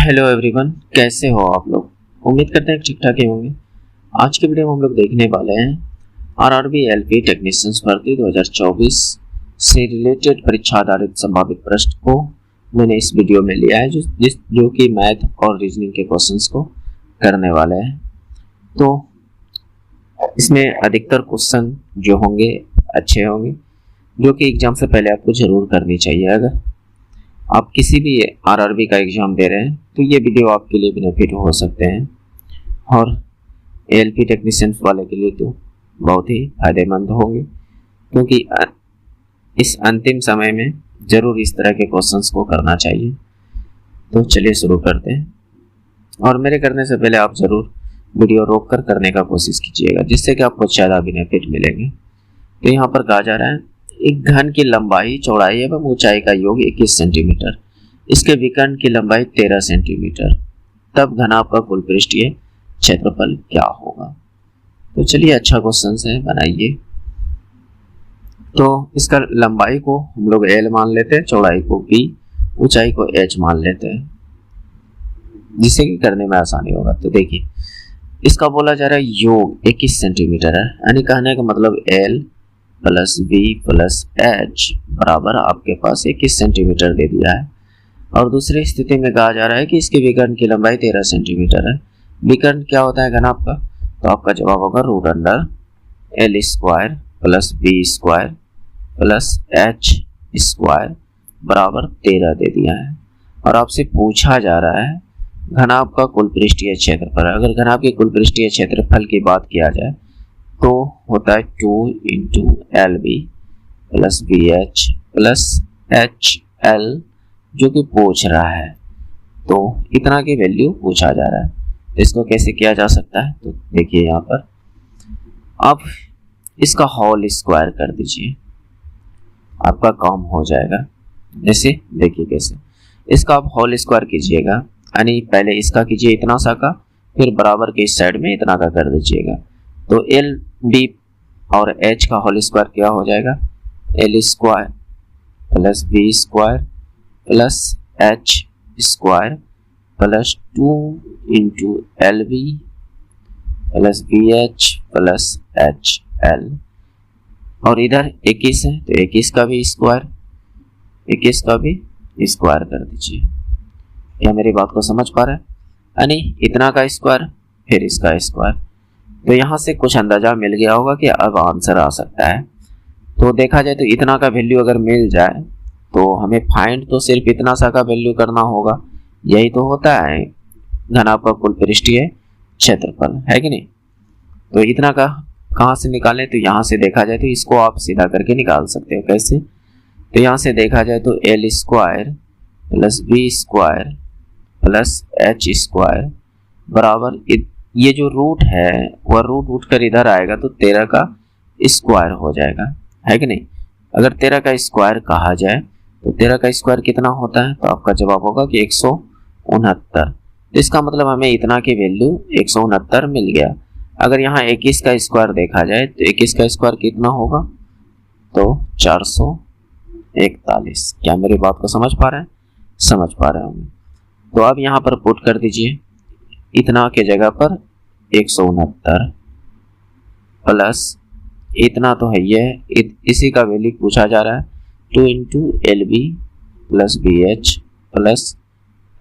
Hello everyone, कैसे हो आप लोग। उम्मीद करते हैं ठीक ठाक ही होंगे। आज के वीडियो में हम लोग देखने वाले हैं आरआरबी एलपी टेक्नीशियंस भर्ती 2024 से रिलेटेड परीक्षा आधारित संभावित प्रश्न को मैंने इस वीडियो में लिया है जो कि मैथ और रीजनिंग के क्वेश्चंस को करने वाले हैं। तो इसमें अधिकतर क्वेश्चन जो होंगे अच्छे होंगे, जो कि एग्जाम से पहले आपको जरूर करनी चाहिए। अगर आप किसी भी आरआरबी का एग्जाम दे रहे हैं तो ये वीडियो आपके लिए बेनिफिट हो सकते हैं, और एलपी टेक्नीशियंस वाले के लिए तो बहुत ही फायदेमंद होंगे, क्योंकि इस अंतिम समय में ज़रूर इस तरह के क्वेश्चंस को करना चाहिए। तो चलिए शुरू करते हैं, और मेरे करने से पहले आप ज़रूर वीडियो रोक कर करने का कोशिश कीजिएगा, जिससे कि आपको ज़्यादा बेनिफिट मिलेंगे। तो यहाँ पर कहा जा रहा है एक घन की लंबाई, चौड़ाई एवं ऊंचाई का योग 21 सेंटीमीटर, इसके विकर्ण की लंबाई 13 सेंटीमीटर, तब घनाभ का कुल पृष्ठीय क्षेत्रफल क्या होगा। तो चलिए, अच्छा क्वेश्चन है, बनाइए। तो इसका लंबाई को हम लोग L मान लेते हैं, चौड़ाई को B, ऊंचाई को H मान लेते हैं, जिससे कि करने में आसानी होगा। तो देखिए, इसका बोला जा रहा है योग 21 सेंटीमीटर है, यानी कहने का मतलब L plus B plus H बराबर आपके पास 21 सेंटीमीटर दे दिया है। और दूसरी स्थिति में कहा जा रहा है कि इसके विकर्ण की लंबाई 13 सेंटीमीटर है। विकर्ण क्या होता है घनाभ का, तो आपका जवाब होगा root under L square plus B square plus H square बराबर 13 दे दिया है। और आपसे पूछा जा रहा है घनाभ का कुल पृष्ठीय क्षेत्रफल। अगर घनाभ के कुल पृष्ठीय क्षेत्रफल की बात किया जाए तो होता है 2 into L B plus B H plus H L, जो कि पूछ रहा है। तो इतना की वैल्यू पूछा जा रहा है, तो इसको कैसे किया जा सकता है। तो देखिए, यहाँ पर आप इसका होल स्क्वायर कर दीजिए, आपका काम हो जाएगा। जैसे देखिए कैसे, इसका आप होल स्क्वायर कीजिएगा, यानी पहले इसका कीजिए इतना सा का, फिर बराबर के इस साइड में इतना का कर दीजिएगा। तो एल बी और एच का होल स्क्वायर क्या हो जाएगा, L square plus B square plus H square plus 2 into L B plus B H plus H L. और इधर 21 है, तो 21 का भी स्क्वायर, 21 का भी स्क्वायर कर दीजिए। क्या मेरी बात को समझ पा रहे हैं, यानी इतना का स्क्वायर फिर इसका स्क्वायर। तो यहाँ से कुछ अंदाजा मिल गया होगा कि अब आंसर आ सकता है। तो देखा जाए तो इतना का वैल्यू अगर मिल जाए तो हमें फाइंड तो सिर्फ इतना सा का वैल्यू करना होगा। यही तो होता है घनाभ का कुल पृष्ठीय क्षेत्रफल, है कि नहीं। तो इतना का कहाँ से निकालें, तो यहाँ से देखा जाए तो इसको आप सीधा करके निकाल सकते हो। कैसे, तो यहाँ से देखा जाए तो L square plus B square plus H square बराबर ये जो रूट है वह रूट उठकर इधर आएगा तो 13 का स्क्वायर हो जाएगा, है कि नहीं। अगर 13 का स्क्वायर कहा जाए तो 13 का स्क्वायर कितना होता है, तो आपका जवाब होगा कि 169। तो इसका मतलब हमें इतना की वैल्यू 169 मिल गया। अगर यहाँ 21 का स्क्वायर देखा जाए तो 21 का स्क्वायर कितना होगा, तो 441। क्या मेरी बात को समझ पा रहे हैं, समझ पा रहे होंगे। तो अब यहाँ पर पुट कर दीजिए, इतना के जगह पर 169 प्लस इतना तो है ये, इसी का वैल्यू पूछा जा रहा है 2 into L B plus B H plus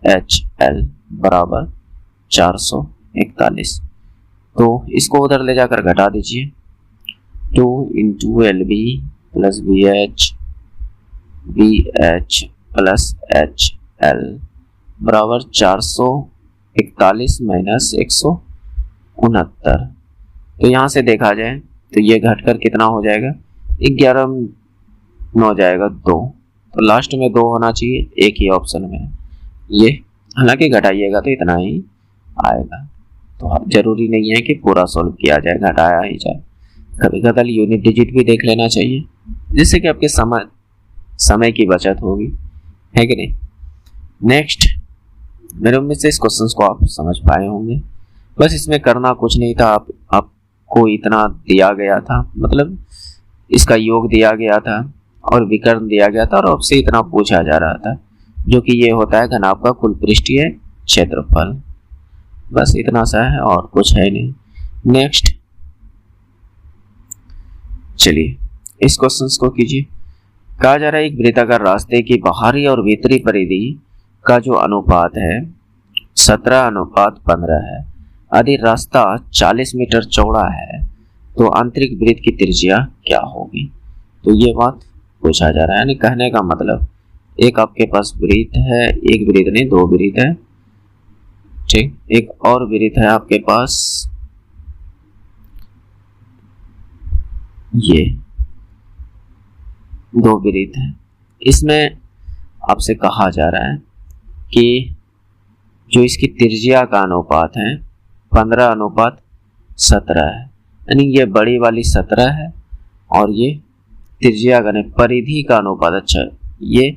H L बराबर 441। तो इसको उधर ले जाकर घटा दीजिए, 2 into L B plus B H plus H L बराबर 441 माइनस 169। तो यहाँ से देखा जाए तो ये घटकर कितना हो जाएगा, 11 9 जाएगा 2। तो लास्ट में 2 होना चाहिए, एक ही ऑप्शन में ये, हालांकि घटाइएगा तो इतना ही आएगा। तो जरूरी नहीं है कि पूरा सॉल्व किया जाए, घटाया ही जाए। कभी कभी यूनिट डिजिट भी देख लेना चाहिए, जिससे कि आपके समय की बचत होगी, है कि नहीं। नेक्स्ट, मेरे उम्मीद से इस क्वेश्चन को आप समझ पाए होंगे। बस इसमें करना कुछ नहीं था, आपको इतना दिया गया था, मतलब इसका योग दिया गया था और विकर्ण दिया गया था, और आपसे इतना पूछा जा रहा था, जो कि ये होता है घनाभ का कुल पृष्ठीय क्षेत्रफल। बस इतना सा है और कुछ है नहीं। नेक्स्ट चलिए इस क्वेश्चन को कीजिए। कहा जा रहा है एक वृत्ताकार रास्ते की बाहरी और भीतरी परिधि का जो अनुपात है 17:15 है। यदि रास्ता 40 मीटर चौड़ा है तो आंतरिक वृत्त की त्रिज्या क्या होगी। तो ये बात पूछा जा रहा है, यानी कहने का मतलब एक आपके पास वृत्त है, एक वृत्त नहीं दो वृत्त है, ठीक, एक और वृत्त है आपके पास ये दो वृत्त है। इसमें आपसे कहा जा रहा है कि जो इसकी त्रिज्या का अनुपात है 15:17 है, यानी ये बड़ी वाली 17 है और ये त्रिज्या का परिधि का अनुपात, अच्छा ये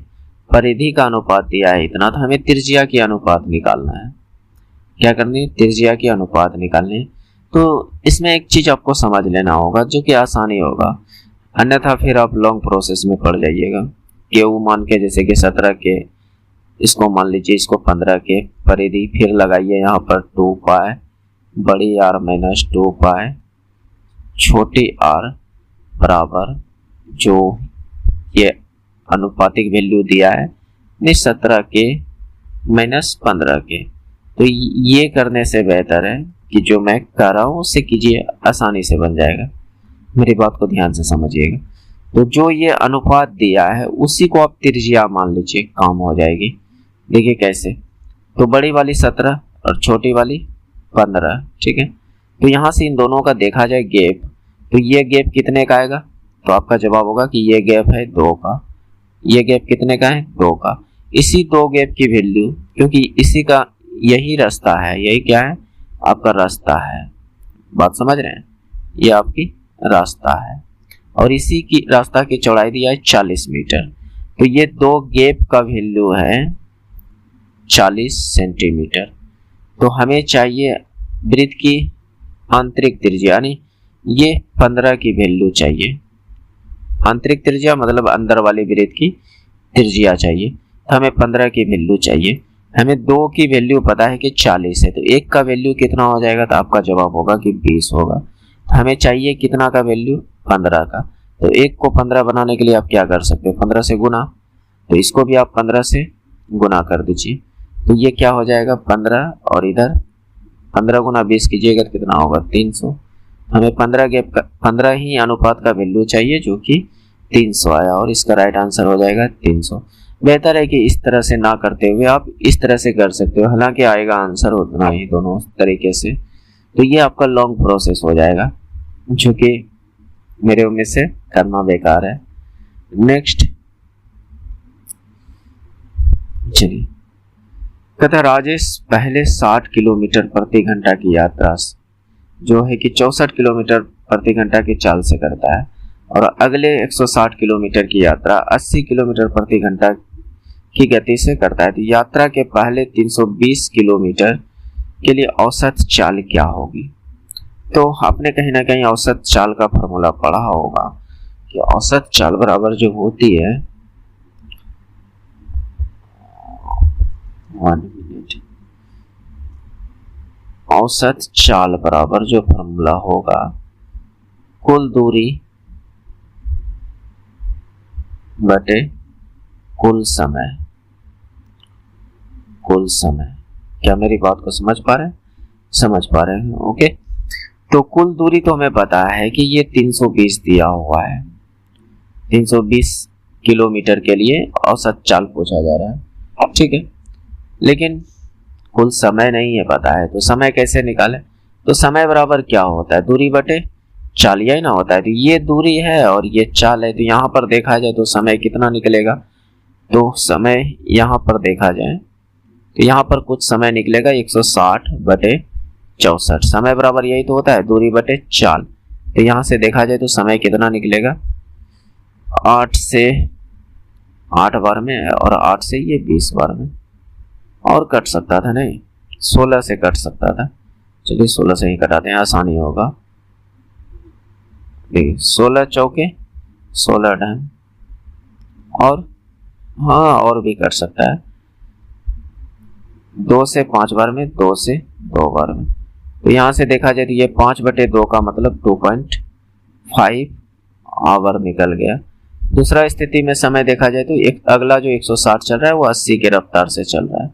परिधि का अनुपात दिया है इतना, तो हमें त्रिज्या की अनुपात निकालना है। क्या करनी है, त्रिज्या की अनुपात निकालनी है। तो इसमें एक चीज आपको समझ लेना होगा जो कि आसानी होगा, अन्यथा फिर आप लॉन्ग प्रोसेस में पड़ जाइएगा। केयू मान के जैसे कि 17 के, इसको मान लीजिए इसको 15 के, परिधि फिर लगाइए यहाँ पर 2 पाई बड़ी आर माइनस 2 पाई छोटी आर बराबर जो ये अनुपातिक वैल्यू दिया है 17 के माइनस 15 के। तो ये करने से बेहतर है कि जो मैं कर रहा हूँ उससे कीजिए, आसानी से बन जाएगा। मेरी बात को ध्यान से समझिएगा। तो जो ये अनुपात दिया है उसी को आप त्रिज्या मान लीजिए, काम हो जाएगी। देखिए कैसे, तो बड़ी वाली 17 और छोटी वाली 15, ठीक है। तो यहाँ से इन दोनों का देखा जाए गैप, तो ये गैप कितने का आएगा, तो आपका जवाब होगा कि ये गैप है 2 का। ये गैप कितने का है, 2 का। इसी 2 गैप की वैल्यू, क्योंकि इसी का यही रास्ता है, यही क्या है आपका रास्ता है, बात समझ रहे हैं, ये आपकी रास्ता है और इसी की रास्ता की चौड़ाई दिया है 40 मीटर। तो ये 2 गैप का वैल्यू है 40 सेंटीमीटर। तो हमें चाहिए वृत्त की आंतरिक त्रिज्या, यानी ये 15 की वैल्यू चाहिए। आंतरिक त्रिज्या मतलब अंदर वाली वृत्त की त्रिज्या चाहिए, तो हमें 15 की वैल्यू चाहिए। हमें 2 की वैल्यू पता है कि 40 है, तो 1 का वैल्यू कितना हो जाएगा, तो आपका जवाब होगा कि 20 होगा। हमें चाहिए कितना का वैल्यू, 15 का। तो 1 को 15 बनाने के लिए आप क्या कर सकते हो, 15 से गुना, तो इसको भी आप 15 से गुना कर दीजिए। तो ये क्या हो जाएगा 15 और इधर 15 गुना 20 कीजिएगा तो कितना होगा 300। हमें 15 ही अनुपात का वैल्यू चाहिए जो कि 300 आया और इसका राइट आंसर हो जाएगा 300। बेहतर है कि इस तरह से ना करते हुए आप इस तरह से कर सकते हो, हालांकि आएगा आंसर उतना ही दोनों तरीके से। तो ये आपका लॉन्ग प्रोसेस हो जाएगा जो कि मेरे उम्मीद से करना बेकार है। नेक्स्ट चलिए, कहता राजेश पहले 60 किलोमीटर प्रति घंटा की यात्रा जो है कि 64 किलोमीटर प्रति घंटा की चाल से करता है और अगले 160 किलोमीटर की यात्रा 80 किलोमीटर प्रति घंटा की गति से करता है। तो यात्रा के पहले 320 किलोमीटर के लिए औसत चाल क्या होगी। तो आपने कहीं ना कहीं औसत चाल का फॉर्मूला पढ़ा होगा कि औसत चाल बराबर जो होती है 1 मिनट, औसत चाल बराबर जो फॉर्मूला होगा कुल दूरी बटे कुल समय। कुल समय, क्या मेरी बात को समझ पा रहे हैं, समझ पा रहे हैं, ओके। तो कुल दूरी तो हमें पता है कि ये 320 दिया हुआ है, 320 किलोमीटर के लिए औसत चाल पूछा जा रहा है, ठीक है। लेकिन कुल समय नहीं है पता है, तो समय कैसे निकाले। तो समय बराबर क्या होता है, दूरी बटे चाल, यही ना होता है। तो ये दूरी है और ये चाल है, तो यहाँ पर देखा जाए तो समय कितना निकलेगा। तो समय यहाँ पर देखा जाए तो यहाँ पर कुछ समय निकलेगा 160 बटे 64। समय बराबर यही तो होता है, दूरी बटे चाल। तो यहाँ से देखा जाए तो समय कितना निकलेगा, 8 से 8 बार में और 8 से ये 20 बार में, और कट सकता था नहीं, 16 से कट सकता था। चलिए 16 से ही कटाते हैं, आसानी होगा। 16 चौके 16 ढंग, और हाँ और भी कट सकता है, 2 से 5 बार में, 2 से 2 बार में। तो यहाँ से देखा जाए तो ये 5/2 का मतलब 2.5 आवर निकल गया। दूसरा स्थिति में समय देखा जाए तो एक अगला जो 160 चल रहा है वो 80 के रफ्तार से चल रहा है।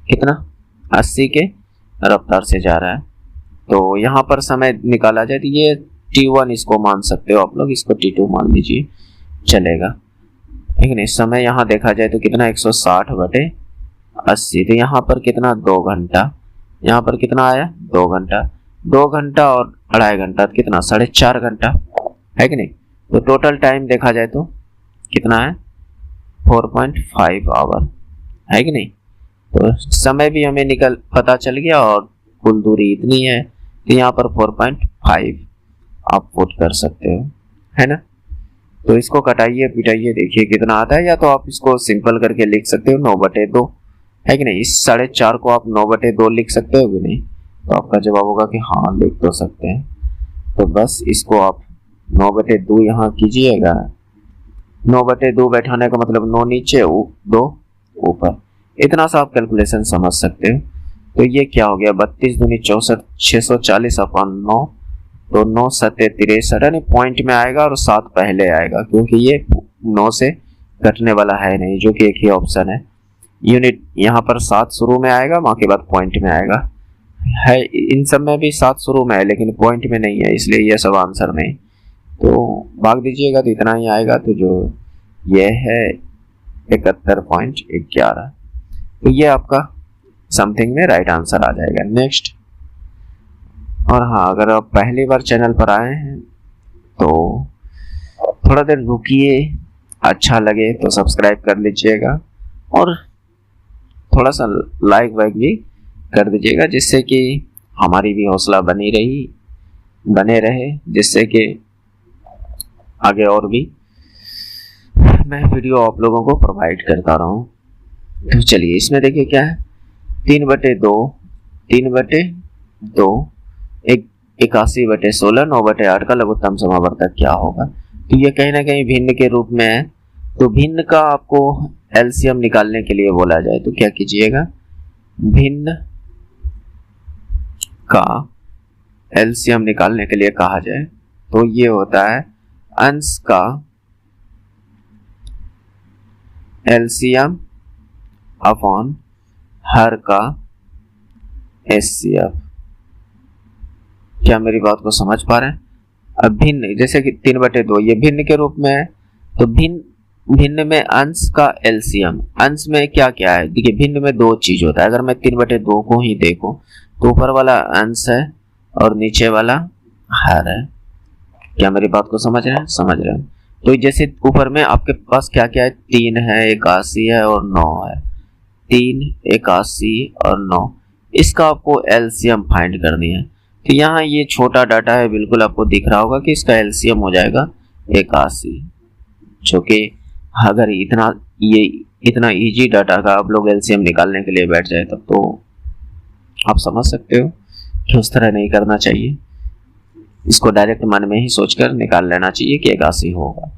कितना? 80 के रफ्तार से जा रहा है। तो यहाँ पर समय निकाला जाए तो ये T1 इसको मान सकते हो आप लोग, इसको T2 मान लीजिए, चलेगा। लेकिन इस समय यहाँ देखा जाए तो कितना 160/80, तो यहाँ पर कितना 2 घंटा, यहाँ पर कितना आया 2 घंटा, 2 घंटा और 2.5 घंटा कितना 4.5 घंटा है कि नहीं। तो टोटल टाइम देखा जाए तो कितना है 4.5 आवर है कि नहीं। तो समय भी हमें निकल पता चल गया और कुल दूरी इतनी है, तो यहाँ पर 4.5 आप पुट कर सकते हो, है ना। तो इसको कटाइए पिटाइए देखिए कितना आता है, या तो आप इसको सिंपल करके लिख सकते हो 9/2 है कि नहीं। इस 4.5 को आप 9/2 लिख सकते हो कि नहीं, तो आपका जवाब होगा कि हाँ लिख तो सकते हैं। तो बस इसको आप 9/2 यहाँ कीजिएगा। 9/2 बैठाने का मतलब 9 नीचे 2 ऊपर, इतना सा आप कैलकुलेशन समझ सकते हो। तो ये क्या हो गया 32 दूनी 64, 640/9, तो 9 7 63 यानी पॉइंट में आएगा और 7 पहले आएगा, क्योंकि ये 9 से घटने वाला है नहीं, जो कि एक ही ऑप्शन है। यूनिट यहाँ पर 7 शुरू में आएगा, बाकी बात पॉइंट में आएगा। है इन सब में भी 7 शुरू में है लेकिन पॉइंट में नहीं है, इसलिए ये सब आंसर नहीं। तो भाग दीजिएगा तो इतना ही आएगा, तो जो ये है 71.11, तो ये आपका समथिंग में राइट आंसर आ जाएगा। नेक्स्ट। और हाँ, अगर आप पहली बार चैनल पर आए हैं तो थोड़ा देर रुकिए, अच्छा लगे तो सब्सक्राइब कर लीजिएगा और थोड़ा सा लाइक वाइक भी कर दीजिएगा, जिससे कि हमारी भी हौसला बने रहे, जिससे कि आगे और भी मैं वीडियो आप लोगों को प्रोवाइड करता रहूं। तो चलिए इसमें देखिए क्या है 3/2, 3/2, 81/16, 9/8 का लघुत्तम समावर्तक क्या होगा। तो ये कहीं ना कहीं भिन्न के रूप में है। तो भिन्न का आपको एलसीएम निकालने के लिए बोला जाए तो क्या कीजिएगा, भिन्न का एलसीएम निकालने के लिए कहा जाए तो ये होता है अंश का एलसीएम अपॉन हर का एचसीएफ। क्या मेरी बात को समझ पा रहे हैं। अब भिन्न जैसे कि 3/2 ये भिन्न के रूप में है, तो भिन्न में अंश का एलसीएम, अंश में क्या क्या है देखिए, भिन्न में 2 चीज होता है। अगर मैं 3/2 को ही देखूं तो ऊपर वाला अंश है और नीचे वाला हर है। क्या मेरी बात को समझ रहे हैं। तो जैसे ऊपर में आपके पास क्या क्या है, 3 है, 81 है और 9 है। 3, 81 और 9, इसका आपको एलसीएम फाइंड करनी है। तो यहाँ ये छोटा डाटा है, बिल्कुल आपको दिख रहा होगा कि इसका एलसीएम हो जाएगा 81, जो कि अगर इतना इजी डाटा का आप लोग एलसीएम निकालने के लिए बैठ जाए तब तो आप समझ सकते हो कि उस तरह नहीं करना चाहिए। इसको डायरेक्ट मन में ही सोचकर निकाल लेना चाहिए कि 81 होगा।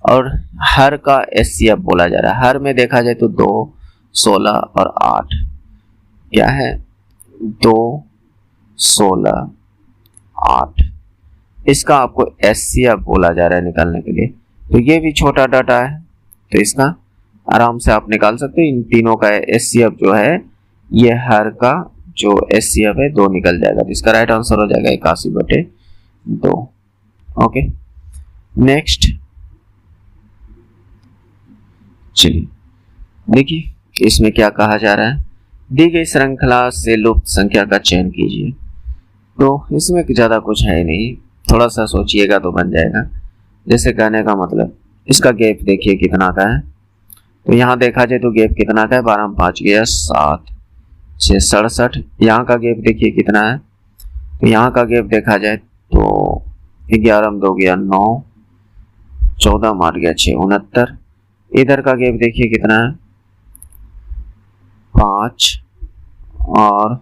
और हर का एचसीएफ बोला जा रहा है। हर में देखा जाए तो 2, 16 और 8 क्या है, 2, 16, 8, इसका आपको एचसीएफ बोला जा रहा है निकालने के लिए। तो ये भी छोटा डाटा है, तो इसका आराम से आप निकाल सकते हो। इन तीनों का एचसीएफ जो है, ये हर का जो एचसीएफ है 2 निकल जाएगा, तो इसका राइट आंसर हो जाएगा 81/2। Okay, next. चलिए देखिए इसमें क्या कहा जा रहा है, दी गई श्रृंखला से लुप्त संख्या का चयन कीजिए। तो इसमें ज्यादा कुछ है नहीं, थोड़ा सा सोचिएगा तो बन जाएगा। जैसे कहने का मतलब, इसका गैप देखिए कितना का है। तो यहाँ देखा जाए तो गैप कितना का है, 12 में 5 गया 7, 6 67। यहाँ का गैप देखिए कितना है, तो यहाँ का गैप देखा जाए तो 11 में 2 गया 9, 14 मार गया 6 69। इधर का गैप देखिए कितना है 5, और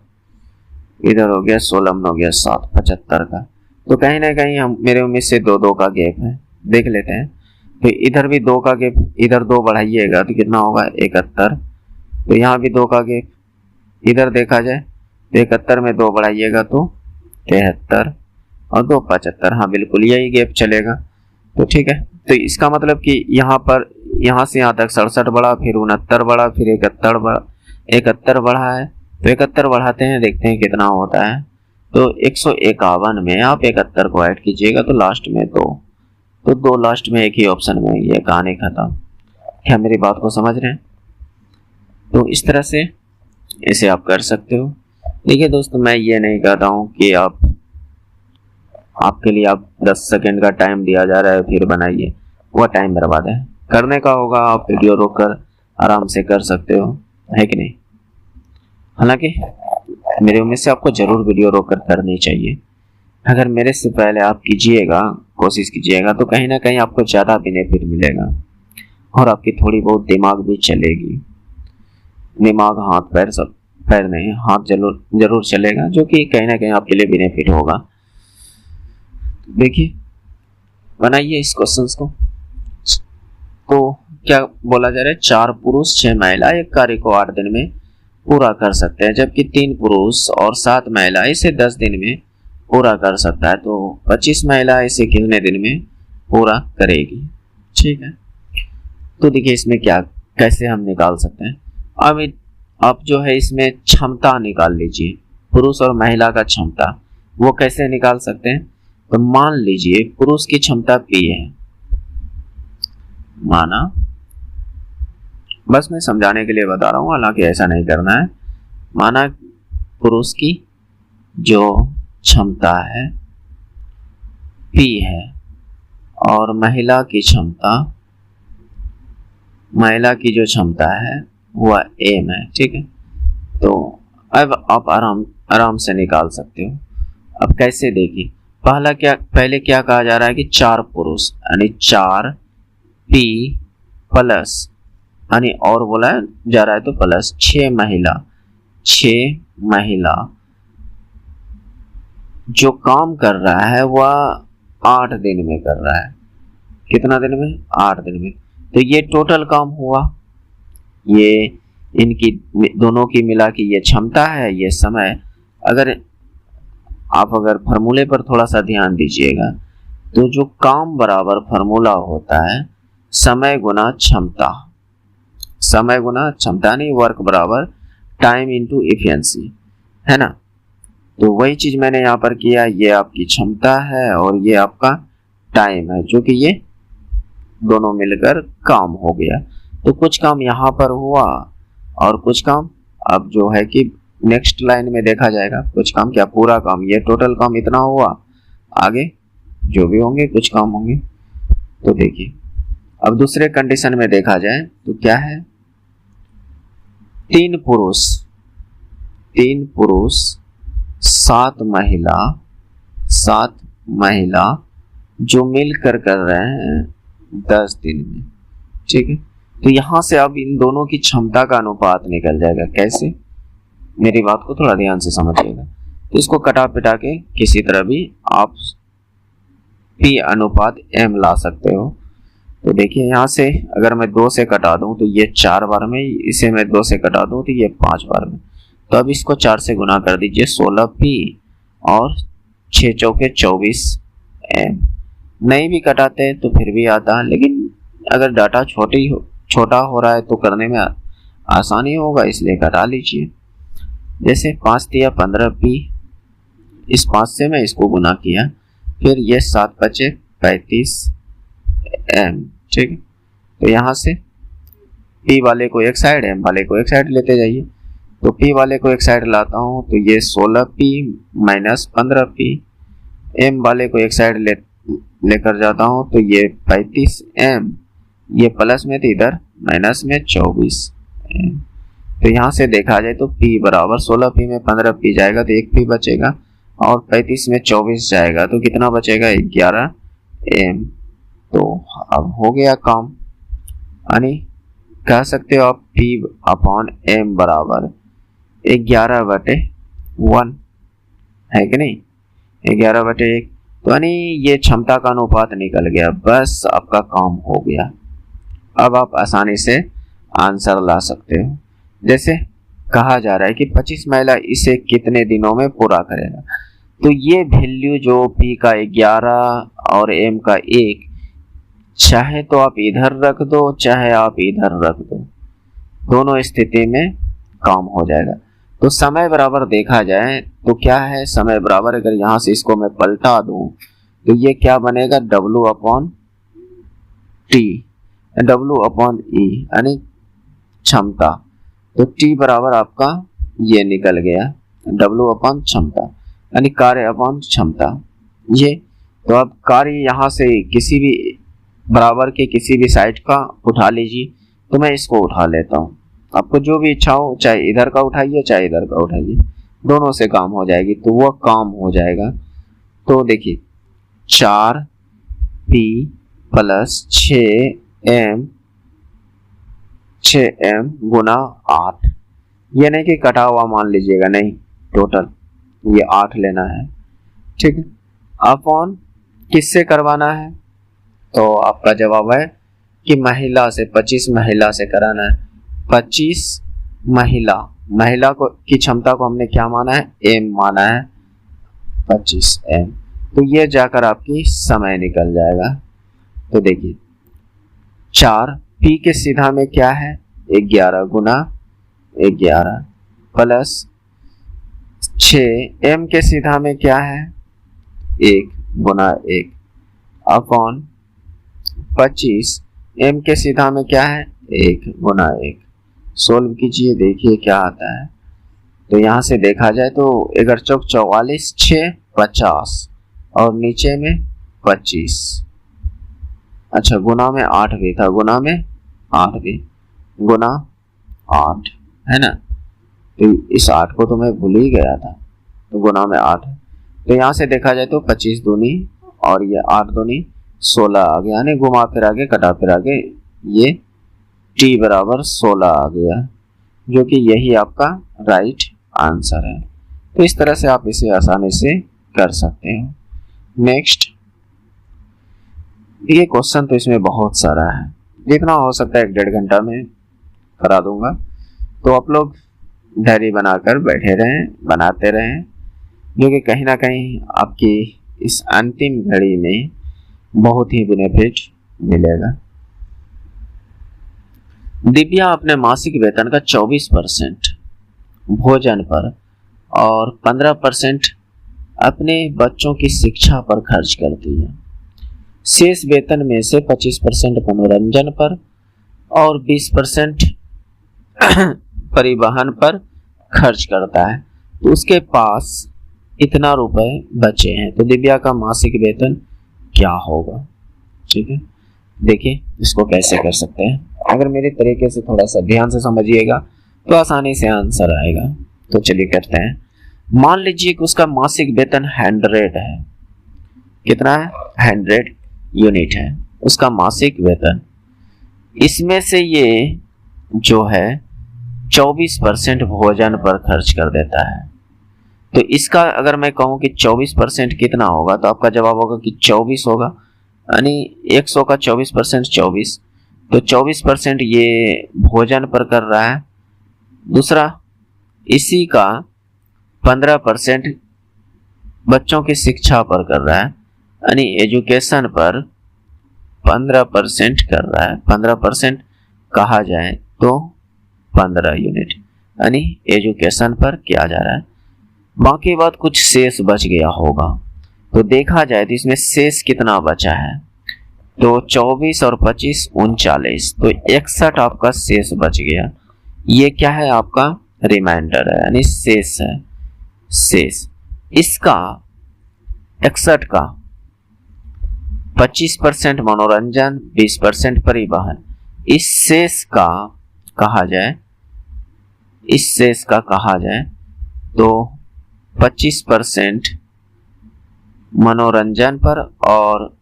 इधर हो गया 16 में हो गया 7 75 का। तो कहीं ना कहीं हम मेरे उम्मीद से 2 का गैप है, देख लेते हैं। तो इधर भी 2 का गैप, इधर 2 बढ़ाइएगा तो कितना होगा 71। तो यहाँ भी 2 का गैप, इधर देखा जाए तो 71 में 2 बढ़ाइएगा तो 73 और 2 75। हाँ बिल्कुल यही गैप चलेगा। तो ठीक है, तो इसका मतलब कि यहाँ पर यहाँ से यहाँ तक 67 बढ़ा, फिर 69 बढ़ा, फिर 71 बढ़ा है। तो 71 बढ़ाते हैं, देखते हैं कितना होता है। तो 151 में आप 71 को ऐड कीजिएगा तो लास्ट में 2, तो 2 लास्ट में एक ही ऑप्शन में, ये कहानी खत्म। क्या मेरी बात को समझ रहे हैं? तो इस तरह से इसे आप कर सकते हो। देखिए दोस्तों, मैं ये नहीं कहता हूँ कि आपके लिए आप 10 सेकंड का टाइम दिया जा रहा है फिर बनाइए, वह टाइम बर्बाद है। करने का होगा आप वीडियो रोककर आराम से कर सकते हो, है कि नहीं? हालांकि मेरी उम्मीद से आपको जरूर वीडियो रोककर करनी चाहिए। अगर मेरे से पहले आप कीजिएगा, कोशिश कीजिएगा, तो कहीं ना कहीं आपको ज़्यादा बेनिफिट मिलेगा और आपकी थोड़ी बहुत दिमाग भी चलेगी। दिमाग, हाथ पैर, सब पैर नहीं, हाथ जरूर चलेगा, जो कि कहीं ना कहीं आपके लिए बेनिफिट होगा। देखिए, बनाइए इस क्वेश्चन को। तो क्या बोला जा रहा है, 4 पुरुष 6 महिला एक कार्य को 8 दिन में पूरा कर सकते हैं, जबकि 3 पुरुष और 7 महिला इसे 10 दिन में पूरा कर सकता है। तो 25 महिला इसे कितने दिन में पूरा करेगी? ठीक है, तो देखिए इसमें क्या कैसे हम निकाल सकते हैं। अब आप जो है इसमें क्षमता निकाल लीजिए, पुरुष और महिला का क्षमता, वो कैसे निकाल सकते हैं? तो मान लीजिए पुरुष की क्षमता P है, माना, बस मैं समझाने के लिए बता रहा हूँ, हालांकि ऐसा नहीं करना है। माना पुरुष की जो क्षमता है P है और महिला की जो क्षमता है वह M है। ठीक है, तो अब आप आराम से निकाल सकते हो। अब कैसे, देखिए पहले क्या कहा जा रहा है कि 4 पुरुष यानी 4 P प्लस, यानी और बोला जा रहा है तो प्लस 6 महिला जो काम कर रहा है वह 8 दिन में कर रहा है। कितना दिन में? 8 दिन में। तो ये टोटल काम हुआ, ये इनकी दोनों की मिला के ये क्षमता है, ये समय। अगर फॉर्मूले पर थोड़ा सा ध्यान दीजिएगा तो जो काम बराबर फॉर्मूला होता है समय गुना क्षमता, समय गुना क्षमता नहीं, वर्क बराबर टाइम इंटू एफिशिएंसी, है ना? तो वही चीज मैंने यहाँ पर किया। ये आपकी क्षमता है और ये आपका टाइम है, जो कि ये दोनों मिलकर काम हो गया। तो कुछ काम यहाँ पर हुआ और कुछ काम अब जो है कि नेक्स्ट लाइन में देखा जाएगा। कुछ काम क्या, पूरा काम, ये टोटल काम इतना हुआ, आगे जो भी होंगे कुछ काम होंगे। तो देखिए अब दूसरे कंडीशन में देखा जाए तो क्या है, 3 पुरुष 7 महिला जो मिलकर कर रहे हैं 10 दिन में। ठीक है, तो यहां से अब इन दोनों की क्षमता का अनुपात निकल जाएगा। कैसे, मेरी बात को थोड़ा ध्यान से समझिएगा। तो इसको कटा पिटा के किसी तरह भी आप P अनुपात M ला सकते हो। तो देखिए यहाँ से अगर मैं 2 से कटा दूं तो ये 4 बार में, इसे मैं 2 से कटा दूं तो ये 5 बार में। तो अब इसको 4 से गुना कर दीजिए, 16P और 6 चौके 24 M। नहीं भी कटाते तो फिर भी आता, लेकिन अगर डाटा छोटा हो रहा है तो करने में आसानी होगा, इसलिए कटा लीजिए। जैसे 5 दिया 15P, इस 5 से मैं इसको गुना किया, फिर ये 7 बचे 35 M। ठीक है, तो यहाँ से P वाले को एक साइड, M वाले को एक साइड लेते जाइए। तो P वाले को एक साइड लाता हूँ तो ये 16P माइनस 15P, M वाले को एक साइड लेकर जाता हूँ तो ये 35 M, ये प्लस में तो इधर माइनस में 24 M। तो यहाँ से देखा जाए तो P बराबर 16P में 15P जाएगा तो 1P बचेगा और 35 में 24 जाएगा तो कितना बचेगा, 11 M। तो अब हो गया काम, यानी कह सकते हो आप P अपॉन M बराबर 11/1 है कि नहीं, 11/1। तो यानी ये क्षमता का अनुपात निकल गया, बस आपका काम हो गया। अब आप आसानी से आंसर ला सकते हो। जैसे कहा जा रहा है कि 25 महिला इसे कितने दिनों में पूरा करेगा। तो ये वैल्यू जो P का 11 और M का 1, चाहे तो आप इधर रख दो चाहे आप इधर रख दो, दोनों स्थिति में काम हो जाएगा। तो समय बराबर देखा जाए तो क्या है, समय बराबर अगर यहाँ से इसको मैं पलटा दूं तो ये क्या बनेगा, W upon T, W upon E यानी क्षमता। तो T बराबर आपका ये निकल गया, W अपॉन क्षमता यानी कार्य अपॉन क्षमता ये। तो अब कार्य यहाँ से किसी भी बराबर के किसी भी साइड का उठा लीजिए, तो मैं इसको उठा लेता हूँ। आपको जो भी इच्छा हो, चाहे इधर का उठाइए चाहे इधर का उठाइए, दोनों से काम हो जाएगी, तो वह काम हो जाएगा। तो देखिए 4P प्लस 6M गुना 8, ये नहीं कि कटा हुआ मान लीजिएगा, नहीं, टोटल ये 8 लेना है, ठीक है। अपॉन किससे करवाना है, तो आपका जवाब है कि महिला से, 25 महिला से कराना है। 25 महिला को की क्षमता को हमने क्या माना है, M माना है, 25M। तो ये जाकर आपकी समय निकल जाएगा। तो देखिए 4P के सीधा में क्या है, 11 गुना 11 प्लस 6M के सीधा में क्या है, 1 गुना 1 अपॉन 25M के सीधा में क्या है, 1 गुना 1। सोल्व कीजिए, देखिए क्या आता है। तो यहाँ से देखा जाए तो 11 चौक 44, 6 50 और नीचे में 25, अच्छा गुना में 8 भी था, गुना में 8 भी, गुना 8 है ना। तो इस 8 को तो मैं भूल ही गया था, तो गुना में 8 है। तो यहाँ से देखा जाए तो 25 दूनी और ये 8 दूनी 16 आ गया, यानी घुमा फिर आगे कटा फिर आगे ये T बराबर 16 आ गया, जो कि यही आपका राइट आंसर है। तो इस तरह से आप इसे आसानी से कर सकते हो। नेक्स्ट, ये क्वेश्चन तो इसमें बहुत सारा है, जितना हो सकता है 1-1.5 घंटा में करा दूंगा। तो आप लोग डायरी बनाकर बैठे रहें, बनाते रहें, जो कि कहीं ना कहीं आपकी इस अंतिम घड़ी में बहुत ही बेनिफिट मिलेगा। दिव्या अपने मासिक वेतन का 24% भोजन पर और 15% अपने बच्चों की शिक्षा पर खर्च करती है। शेष वेतन में से 25% मनोरंजन पर और 20% परिवहन पर खर्च करता है। तो उसके पास इतना रुपए बचे हैं, तो दिव्या का मासिक वेतन क्या होगा, ठीक है। देखिए इसको कैसे कर सकते हैं, अगर मेरे तरीके से थोड़ा सा ध्यान से समझिएगा तो आसानी से आंसर आएगा। तो चलिए करते हैं। मान लीजिए कि उसका मासिक वेतन 100 है, कितना है, 100 यूनिट है उसका मासिक वेतन। इसमें से ये जो है 24% भोजन पर खर्च कर देता है। तो इसका अगर मैं कहूं कि 24% कितना होगा, तो आपका जवाब होगा कि 24 होगा, यानी 100 का 24% 24, तो 24% ये भोजन पर कर रहा है। दूसरा, इसी का 15% बच्चों की शिक्षा पर कर रहा है, यानी एजुकेशन पर 15% कर रहा है। 15% कहा जाए तो 15 यूनिट, यानी एजुकेशन पर किया जा रहा है। बाकी बात कुछ शेष बच गया होगा, तो देखा जाए तो इसमें शेष कितना बचा है, तो 24 और 25 39, तो 61 आपका शेष बच गया। ये क्या है, आपका रिमाइंडर है, यानी शेष है। शेष इसका 61 का 25% मनोरंजन, 20% परिवहन। इस शेष का कहा जाए, इस शेष का कहा जाए तो 25% मनोरंजन पर और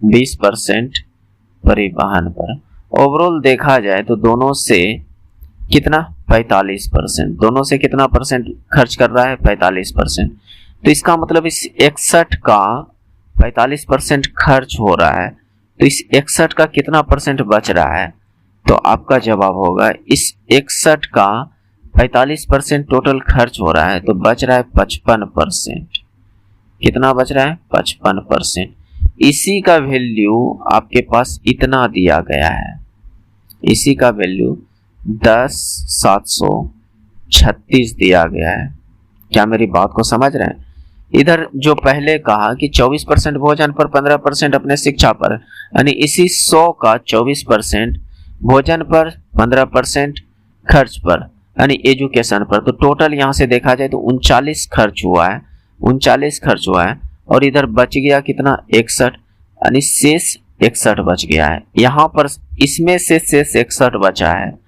20% परिवहन पर। ओवरऑल देखा जाए तो दोनों से कितना, 45%, दोनों से कितना परसेंट खर्च कर रहा है, 45%। तो इसका मतलब इस 61 का 45% खर्च हो रहा है, तो इस 61 का कितना परसेंट बच रहा है, तो आपका जवाब होगा इस 61 का 45% टोटल खर्च हो रहा है, तो बच रहा है 55%। कितना बच रहा है? 55%। इसी का वैल्यू आपके पास इतना दिया गया है, इसी का वैल्यू 10,736 दिया गया है। क्या मेरी बात को समझ रहे हैं? इधर जो पहले कहा कि 24% भोजन पर, 15% अपने शिक्षा पर, यानी इसी 100 का 24% भोजन पर, 15% खर्च पर, यानी एजुकेशन पर। तो टोटल यहाँ से देखा जाए तो 39 खर्च हुआ है, 39 खर्च हुआ है। और इधर बच गया कितना? 61, यानी शेष 61 बच गया है। यहाँ पर इसमें से शेष 61 बचा है।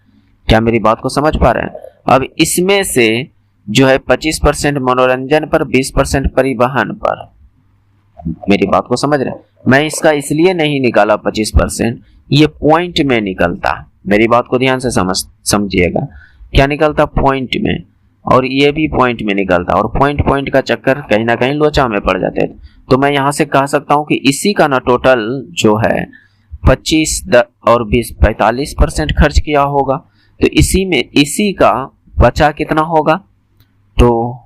क्या मेरी बात को समझ पा रहे हैं? अब इसमें से जो है 25% मनोरंजन पर, 20% परिवहन पर। मेरी बात को समझ रहे हैं? मैं इसका इसलिए नहीं निकाला 25%, ये पॉइंट में निकलता। मेरी बात को ध्यान से समझिएगा। क्या निकलता? पॉइंट में। और ये भी पॉइंट में निकलता, और पॉइंट का चक्कर कहीं ना कहीं लोचा में पड़ जाते हैं। तो मैं यहाँ से कह सकता हूँ कि इसी का ना टोटल जो है 25 और 20 45% खर्च किया होगा। तो इसी में इसी का बचा कितना होगा? तो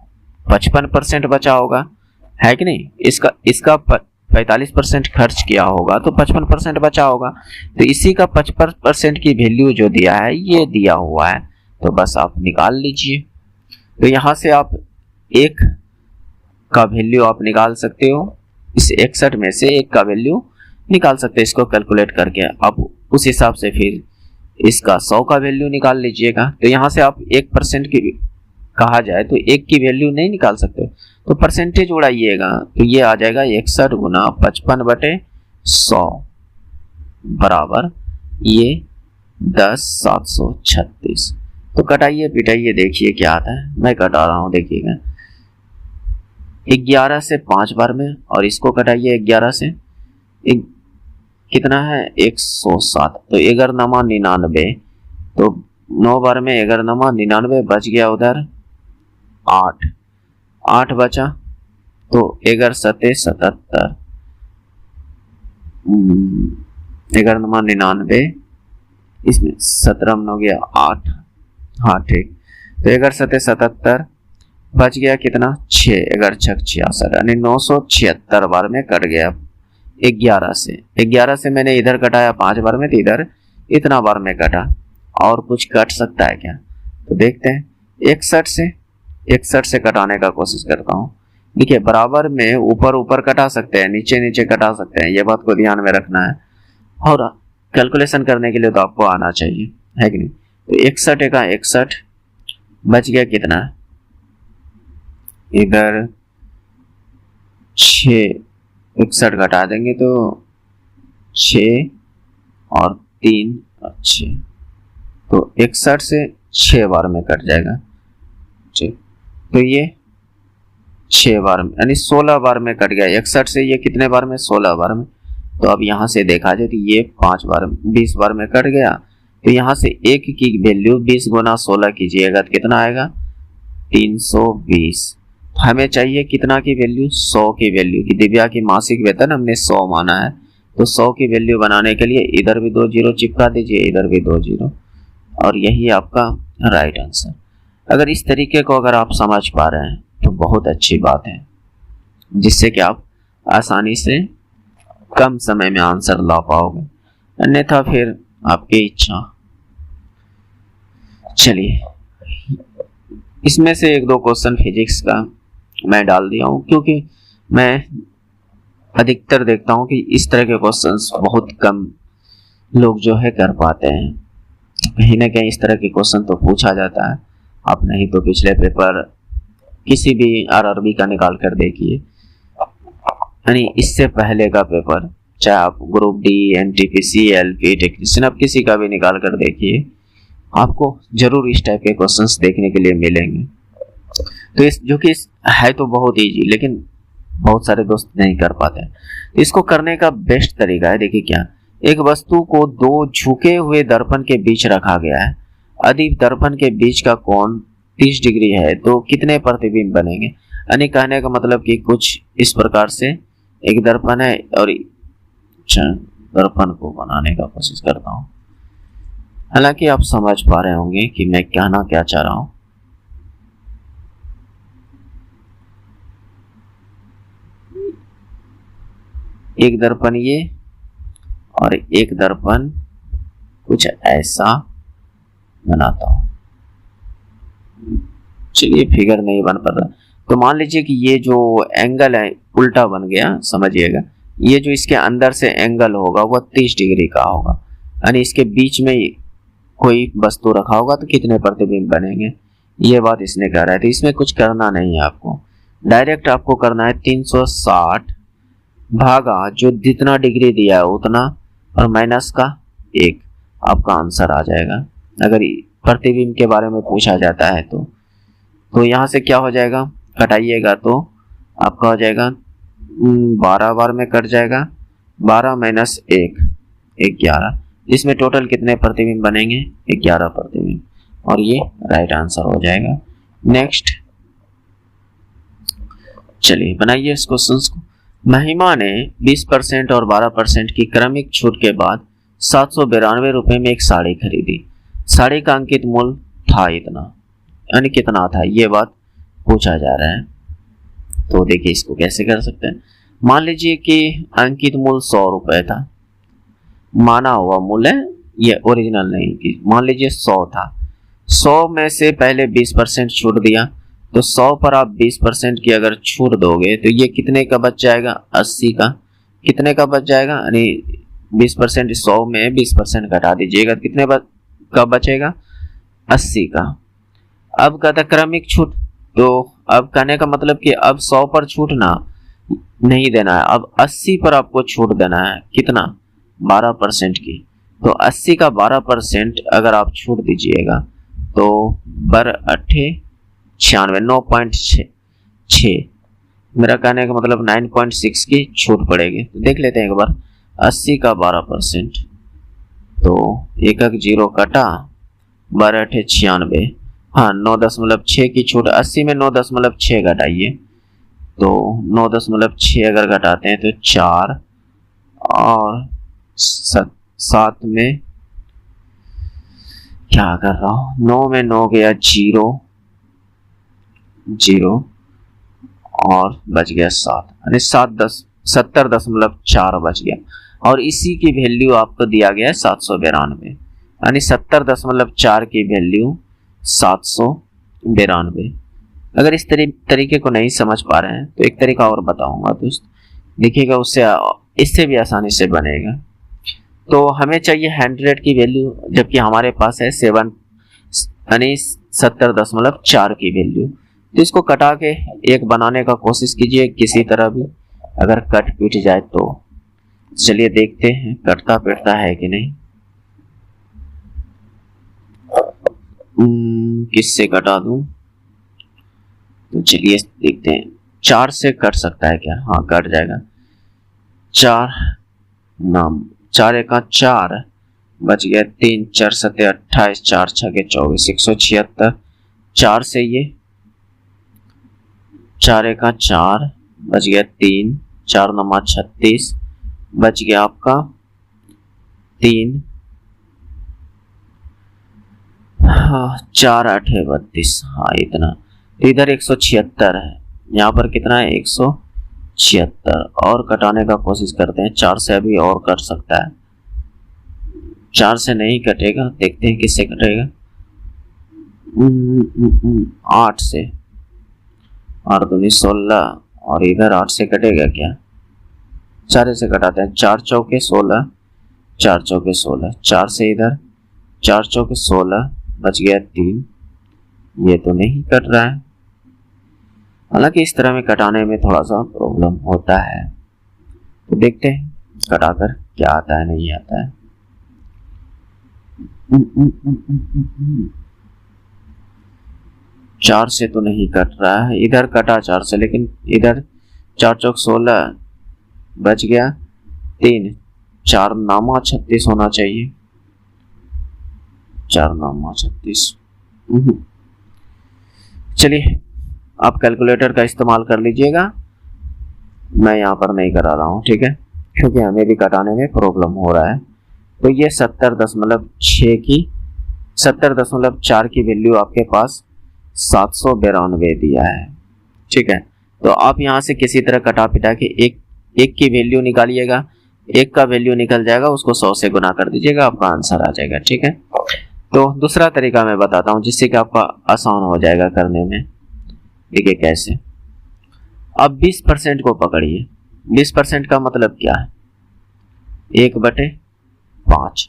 55% बचा होगा, है कि नहीं? इसका 45% खर्च किया होगा तो 55% बचा होगा। तो इसी का 55% की वैल्यू जो दिया है ये दिया हुआ है, तो बस आप निकाल लीजिए। तो यहाँ से आप एक का वैल्यू आप निकाल सकते हो, इस 61 में से एक का वैल्यू निकाल सकते हैं इसको कैलकुलेट करके। आप उस हिसाब से फिर इसका 100 का वैल्यू निकाल लीजिएगा। तो यहाँ से आप 1% की कहा जाए तो एक की वैल्यू नहीं निकाल सकते, तो परसेंटेज उड़ाइएगा तो ये आ जाएगा 61 गुना 55/100 बराबर ये 10,736। तो कटाइए पिटाइए देखिए क्या आता है। मैं कटा रहा हूं, देखिएगा 11 से 5 बार में, और इसको कटाइए 11 से कितना है 107, तो 11×99, तो 9 बार में 11×99 बच गया उधर 8 बचा, तो 11×7=77, 11×99 इसमें 17 हो गया 8, हाँ ठीक। तो 11×7=77 बच गया कितना 6, 11×6=66, यानी 976 बार में कट गया 11 से मैंने इधर कटाया 5 बार में, तो इधर इतना बार में कटा। और कुछ कट सकता है क्या? तो देखते हैं 61 से कटाने का कोशिश करता हूँ। देखिए बराबर में ऊपर ऊपर कटा सकते हैं, नीचे नीचे कटा सकते हैं, ये बात को ध्यान में रखना है। और कैलकुलेशन करने के लिए तो आपको आना चाहिए, है कि नहीं? तो 61 का 61 बच गया कितना, इधर 6, 61 घटा देंगे तो 6 और 3 और 6, तो 61 से 6 बार में कट जाएगा। ठीक, तो ये 6 बार में यानी 16 बार में कट गया। 61 से ये कितने बार में? 16 बार में। तो अब यहाँ से देखा जाए तो ये 5 बार 20 बार में कट गया। तो यहाँ से एक की वैल्यू 20 गुना 16 कीजिएगा तो कितना आएगा 320। हमें चाहिए कितना की वैल्यू? 100 की वैल्यू की। दिव्या की मासिक वेतन हमने 100 माना है, तो 100 की वैल्यू बनाने के लिए इधर भी 2 जीरो चिपका दीजिए, इधर भी 2 जीरो, और यही आपका राइट आंसर। अगर इस तरीके को अगर आप समझ पा रहे हैं तो बहुत अच्छी बात है, जिससे कि आप आसानी से कम समय में आंसर ला पाओगे, अन्यथा फिर आपकी इच्छा। चलिए इसमें से 1-2 क्वेश्चन फिजिक्स का मैं डाल दिया हूँ, क्योंकि मैं अधिकतर देखता हूँ कि इस तरह के क्वेश्चंस बहुत कम लोग जो है कर पाते हैं। कहीं ना कहीं इस तरह के क्वेश्चन तो पूछा जाता है, आप नहीं तो पिछले पेपर किसी भी आरआरबी का निकाल कर देखिए, यानी इससे पहले का पेपर, चाहे आप group D, NTPC, LP technician, आप किसी का भी निकाल कर देखिए, आपको जरूर इस टाइप के क्वेश्चंस देखने के लिए मिलेंगे। तो इस जो कि है तो बहुत इजी, लेकिन बहुत सारे दोस्त नहीं कर पाते हैं। तो इसको करने का बेस्ट तरीका है, देखिए क्या, एक वस्तु को 2 झुके हुए दर्पण के बीच रखा गया है। यदि दर्पण के बीच का कोण 30 डिग्री है तो कितने प्रतिबिंब बनेंगे? यानी कहने का मतलब कि कुछ इस प्रकार से एक दर्पण है, और दर्पण को बनाने का कोशिश करता हूँ। हालांकि आप समझ पा रहे होंगे कि मैं कहना क्या चाह रहा हूँ। एक दर्पण ये और एक दर्पण कुछ ऐसा बनाता हूं। चलिए फिगर नहीं बन पा रहा, तो मान लीजिए कि ये जो एंगल है उल्टा बन गया, समझिएगा। ये जो इसके अंदर से एंगल होगा वो 30 डिग्री का होगा, यानी इसके बीच में कोई वस्तु रखा होगा तो कितने प्रतिबिंब बनेंगे, ये बात इसने कह रहा है। तो इसमें कुछ करना नहीं है आपको, डायरेक्ट आपको करना है 360 भागा जो जितना डिग्री दिया है उतना और माइनस का 1, आपका आंसर आ जाएगा। अगर प्रतिबिंब के बारे में पूछा जाता है तो यहाँ से क्या हो जाएगा, कटाइएगा तो आपका हो जाएगा 12 बार में कट जाएगा, 12 माइनस 1 11, इसमें टोटल कितने प्रतिबिंब बनेंगे, 11 प्रतिबिंब, और ये राइट आंसर हो जाएगा। नेक्स्ट चलिए बनाइए इस क्वेश्चन को। महिमा ने 20% और 12% की क्रमिक छूट के बाद 792 रुपए में एक साड़ी खरीदी। साड़ी का अंकित मूल्य था इतना, यानी कितना था, ये बात पूछा जा रहा है। तो देखिए इसको कैसे कर सकते हैं। मान लीजिए कि अंकित मूल्य 100 रुपए था, माना हुआ मूल्य, ये ओरिजिनल नहीं कि मान लीजिए 100 था, 100 में से पहले 20% छूट दिया, तो 100 पर आप 20% की अगर छूट दोगे तो ये कितने का बच जाएगा, 80 का। कितने का बच जाएगा, यानी 20% 100 में 20% घटा दीजिएगा, कितने का बचेगा, 80 का। अब कहता क्रमिक छूट, तो अब कहने का मतलब कि अब 100 पर छूट ना नहीं देना है, अब 80 पर आपको छूट देना है, कितना, 12% की। तो 80 का 12% अगर आप छूट दीजिएगा तो 96, 9.6, मेरा कहने का मतलब 9.6 की छूट पड़ेगी। तो देख लेते हैं एक बार, 80 का 12%, तो 1 0 कटा, 12 96, हाँ 9.6 की छूट, 80 में 9.6 घटाइए, तो 9.6 अगर घटाते हैं तो 4 और 7 में क्या कर रहा हूं, 9 में 9 गया 0 और बच गया 7, यानी 70.4 बच गया। और इसी की वैल्यू आपको दिया गया है 792, यानी 70.4 की वैल्यू 792। अगर इस तरीके को नहीं समझ पा रहे हैं तो एक तरीका और बताऊंगा दोस्त, देखिएगा, उससे इससे भी आसानी से बनेगा। तो हमें चाहिए 100 की वैल्यू, जबकि हमारे पास है 7 यानी 70.4 की वैल्यू। तो इसको कटा के एक बनाने का कोशिश कीजिए किसी तरह भी, अगर कट पीट जाए तो चलिए देखते हैं कटता पिटता है कि नहीं। किससे कटा दूं, तो चलिए देखते हैं, 4 से कट सकता है क्या, हाँ कट जाएगा। 4 नाम 4 1 4 बच गया, 3 4 7 28, 4 6 24, 176। 4 से ये 4 1 4 बच गया, 3 4 9 36 बच गया आपका 3, हाँ 4 8 32, हाँ इतना। इधर 176 है, यहाँ पर कितना है 176, और कटाने का कोशिश करते हैं। 4 से अभी और कट सकता है, 4 से नहीं कटेगा, देखते हैं किससे कटेगा। 8 से, 8 दूनी 16, और इधर 8 से कटेगा क्या, 4 से कटाते हैं। 4 चौके 16, 4 चौके 16, 4 से इधर 4 चौके 16 बच गया 3, ये तो नहीं कट रहा है। हालांकि इस तरह में कटाने में थोड़ा सा प्रॉब्लम होता है, तो देखते हैं कटाकर क्या आता है नहीं आता है। 4 से तो नहीं कट रहा है, इधर कटा 4 से, लेकिन इधर 4 चौक 16 बच गया 3, 4 नामा 36 होना चाहिए, 4 नामा 36। चलिए आप कैलकुलेटर का इस्तेमाल कर लीजिएगा, मैं यहाँ पर नहीं करा रहा हूँ, ठीक है, क्योंकि हमें भी कटाने में प्रॉब्लम हो रहा है। तो ये 70.4 की वैल्यू आपके पास 792 दिया है, ठीक है। तो आप यहाँ से किसी तरह कटा पिटा के एक एक की वैल्यू निकालिएगा, एक का वैल्यू निकल जाएगा, उसको 100 से गुना कर दीजिएगा, आपका आंसर आ जाएगा। ठीक है, तो दूसरा तरीका मैं बताता हूँ जिससे कि आपका आसान हो जाएगा करने में। देखिए कैसे। अब 20% को पकड़िए। 20% का मतलब क्या है? 1/5।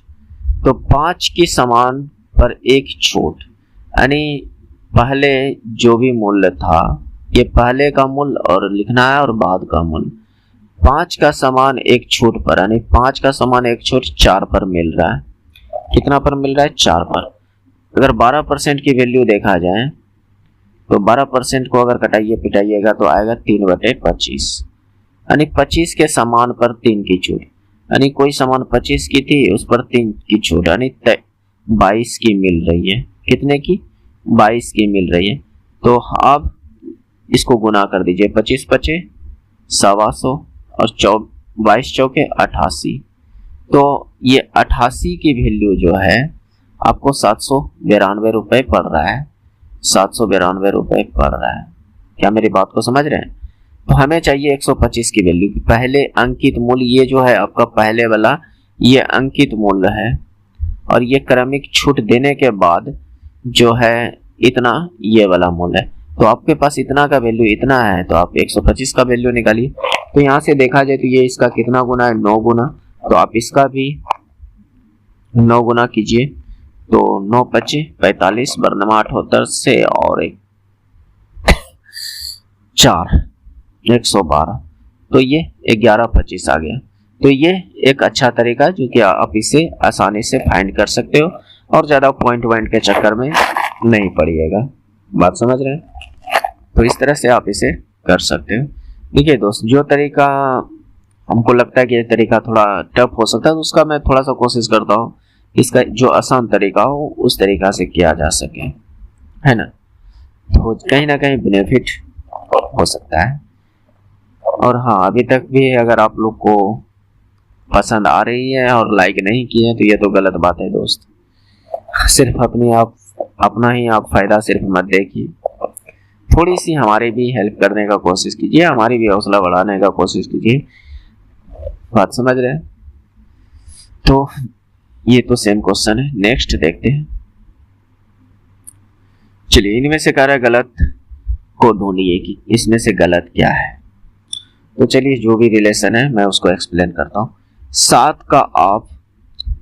तो 5 की समान पर एक छूट, यानी पहले जो भी मूल्य था, ये पहले का मूल्य और लिखना है और बाद का मूल्य। 5 का समान एक छूट पर, यानी 5 का समान एक छूट 4 पर मिल रहा है। कितना पर मिल रहा है? 4 पर। अगर 12% की वैल्यू देखा जाए तो 12% को अगर कटाइए पिटाइएगा तो आएगा 3/25, यानी 25 के समान पर 3 की छूट, यानी कोई सामान 25 की थी उस पर 3 की छूट, यानी 22 की मिल रही है। कितने की? 22 की मिल रही है। तो अब इसको गुना कर दीजिए, 25 पचे 125 और 22 चौके 88। तो ये 88 की वैल्यू जो है आपको 792 रुपए पड़ रहा है। 792 रुपए पड़ रहा है। क्या मेरी बात को समझ रहे हैं? तो हमें चाहिए 125 की वैल्यू। पहले अंकित मूल्य, ये जो है आपका पहले वाला, ये अंकित मूल्य है, और ये क्रमिक छूट देने के बाद जो है इतना ये वाला मूल्य है। तो आपके पास इतना का वैल्यू इतना है, तो आप 125 का वैल्यू निकालिए। तो यहाँ से देखा जाए तो ये इसका कितना गुना है? 9 गुना। तो आप इसका भी 9 गुना कीजिए। तो 9 पचे 45 बरनमा 78 से और एक 4 112, तो ये 1125 आ गया। तो ये एक अच्छा तरीका जो कि आप इसे आसानी से फाइंड कर सकते हो और ज्यादा पॉइंट के चक्कर में नहीं पड़िएगा। बात समझ रहे हैं? तो इस तरह से आप इसे कर सकते हो। देखिए दोस्त, जो तरीका हमको लगता है कि ये तरीका थोड़ा टफ हो सकता है, तो उसका मैं थोड़ा सा कोशिश करता हूँ इसका जो आसान तरीका हो उस तरीका से किया जा सके, है ना। तो कहीं ना कहीं बेनिफिट हो सकता है। और हाँ, अभी तक भी अगर आप लोग को पसंद आ रही है और लाइक नहीं किए हैं तो ये तो गलत बात है दोस्त। सिर्फ अपना ही आप फायदा सिर्फ मत देखिए, थोड़ी सी हमारी भी हेल्प करने का कोशिश कीजिए, हमारी भी हौसला बढ़ाने का कोशिश कीजिए। बात समझ रहे हैं? तो ये तो सेम क्वेश्चन है। नेक्स्ट देखते हैं। चलिए, इनमें से कह रहा है गलत को ढूंढिए कि इसमें से गलत क्या है। तो चलिए, जो भी रिलेशन है मैं उसको एक्सप्लेन करता हूँ। 7 का आप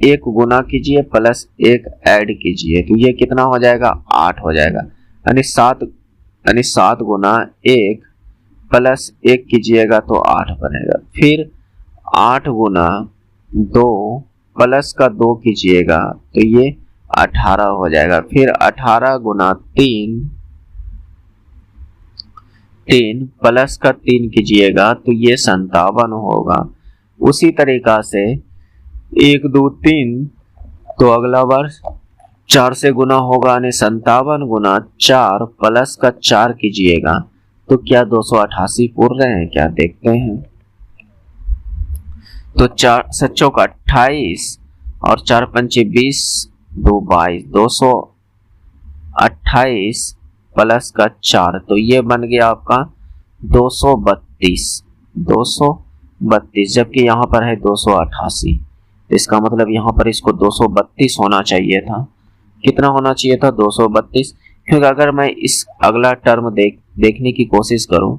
1 गुना कीजिए प्लस 1 ऐड कीजिए, तो ये कितना हो जाएगा? 8 हो जाएगा। यानी 7 गुना 1 प्लस 1 कीजिएगा तो 8 बनेगा। फिर 8 गुना 2 प्लस का 2 कीजिएगा तो ये 18 हो जाएगा। फिर 18 गुना 3 प्लस का 3 कीजिएगा तो ये 57 होगा। उसी तरीका से 1 2 3, तो अगला बार 4 से गुना होगा, यानी 57 गुना 4 प्लस का 4 कीजिएगा तो क्या 288 पूर्ण रहे हैं? क्या देखते हैं। तो 4 7 का 28 और 4 पंचे 20, 2 22, 228 प्लस का 4, तो ये बन गया आपका 232, जबकि यहाँ पर है 288। इसका मतलब यहाँ पर इसको 232 होना चाहिए था। कितना होना चाहिए था? 232। क्योंकि अगर मैं इस अगला टर्म देखने की कोशिश करूं,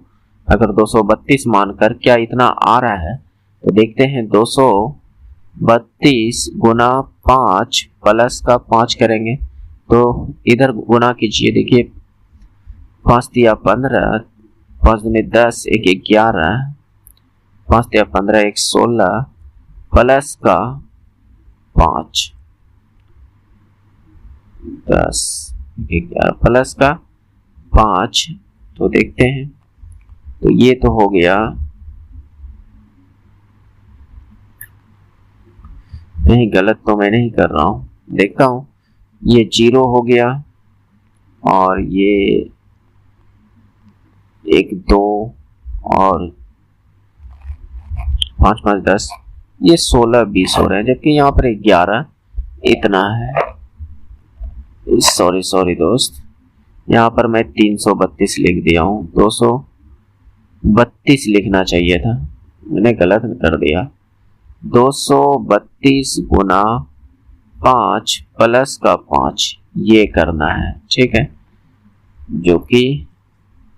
अगर 232 मानकर क्या इतना आ रहा है, तो देखते हैं। 232 गुना 5 प्लस का 5 करेंगे तो इधर गुना कीजिए। देखिए, 5 दिया 15, 5 दूनी 10, 1 11, 5 दिया 15, 1 16 प्लस का 5 10, 11 प्लस का 5, तो देखते हैं। तो ये तो हो गया, नहीं गलत तो मैं नहीं कर रहा हूं, देखता हूं। ये 0 हो गया और ये 1 2 और 5 5 10, ये 16 20 हो रहे हैं, जबकि यहाँ पर 11 इतना है। सॉरी दोस्त, यहाँ पर मैं 332 लिख दिया हूँ, 232 लिखना चाहिए था। मैंने गलत कर दिया। 232 गुना 5 प्लस का 5 ये करना है, ठीक है, जो कि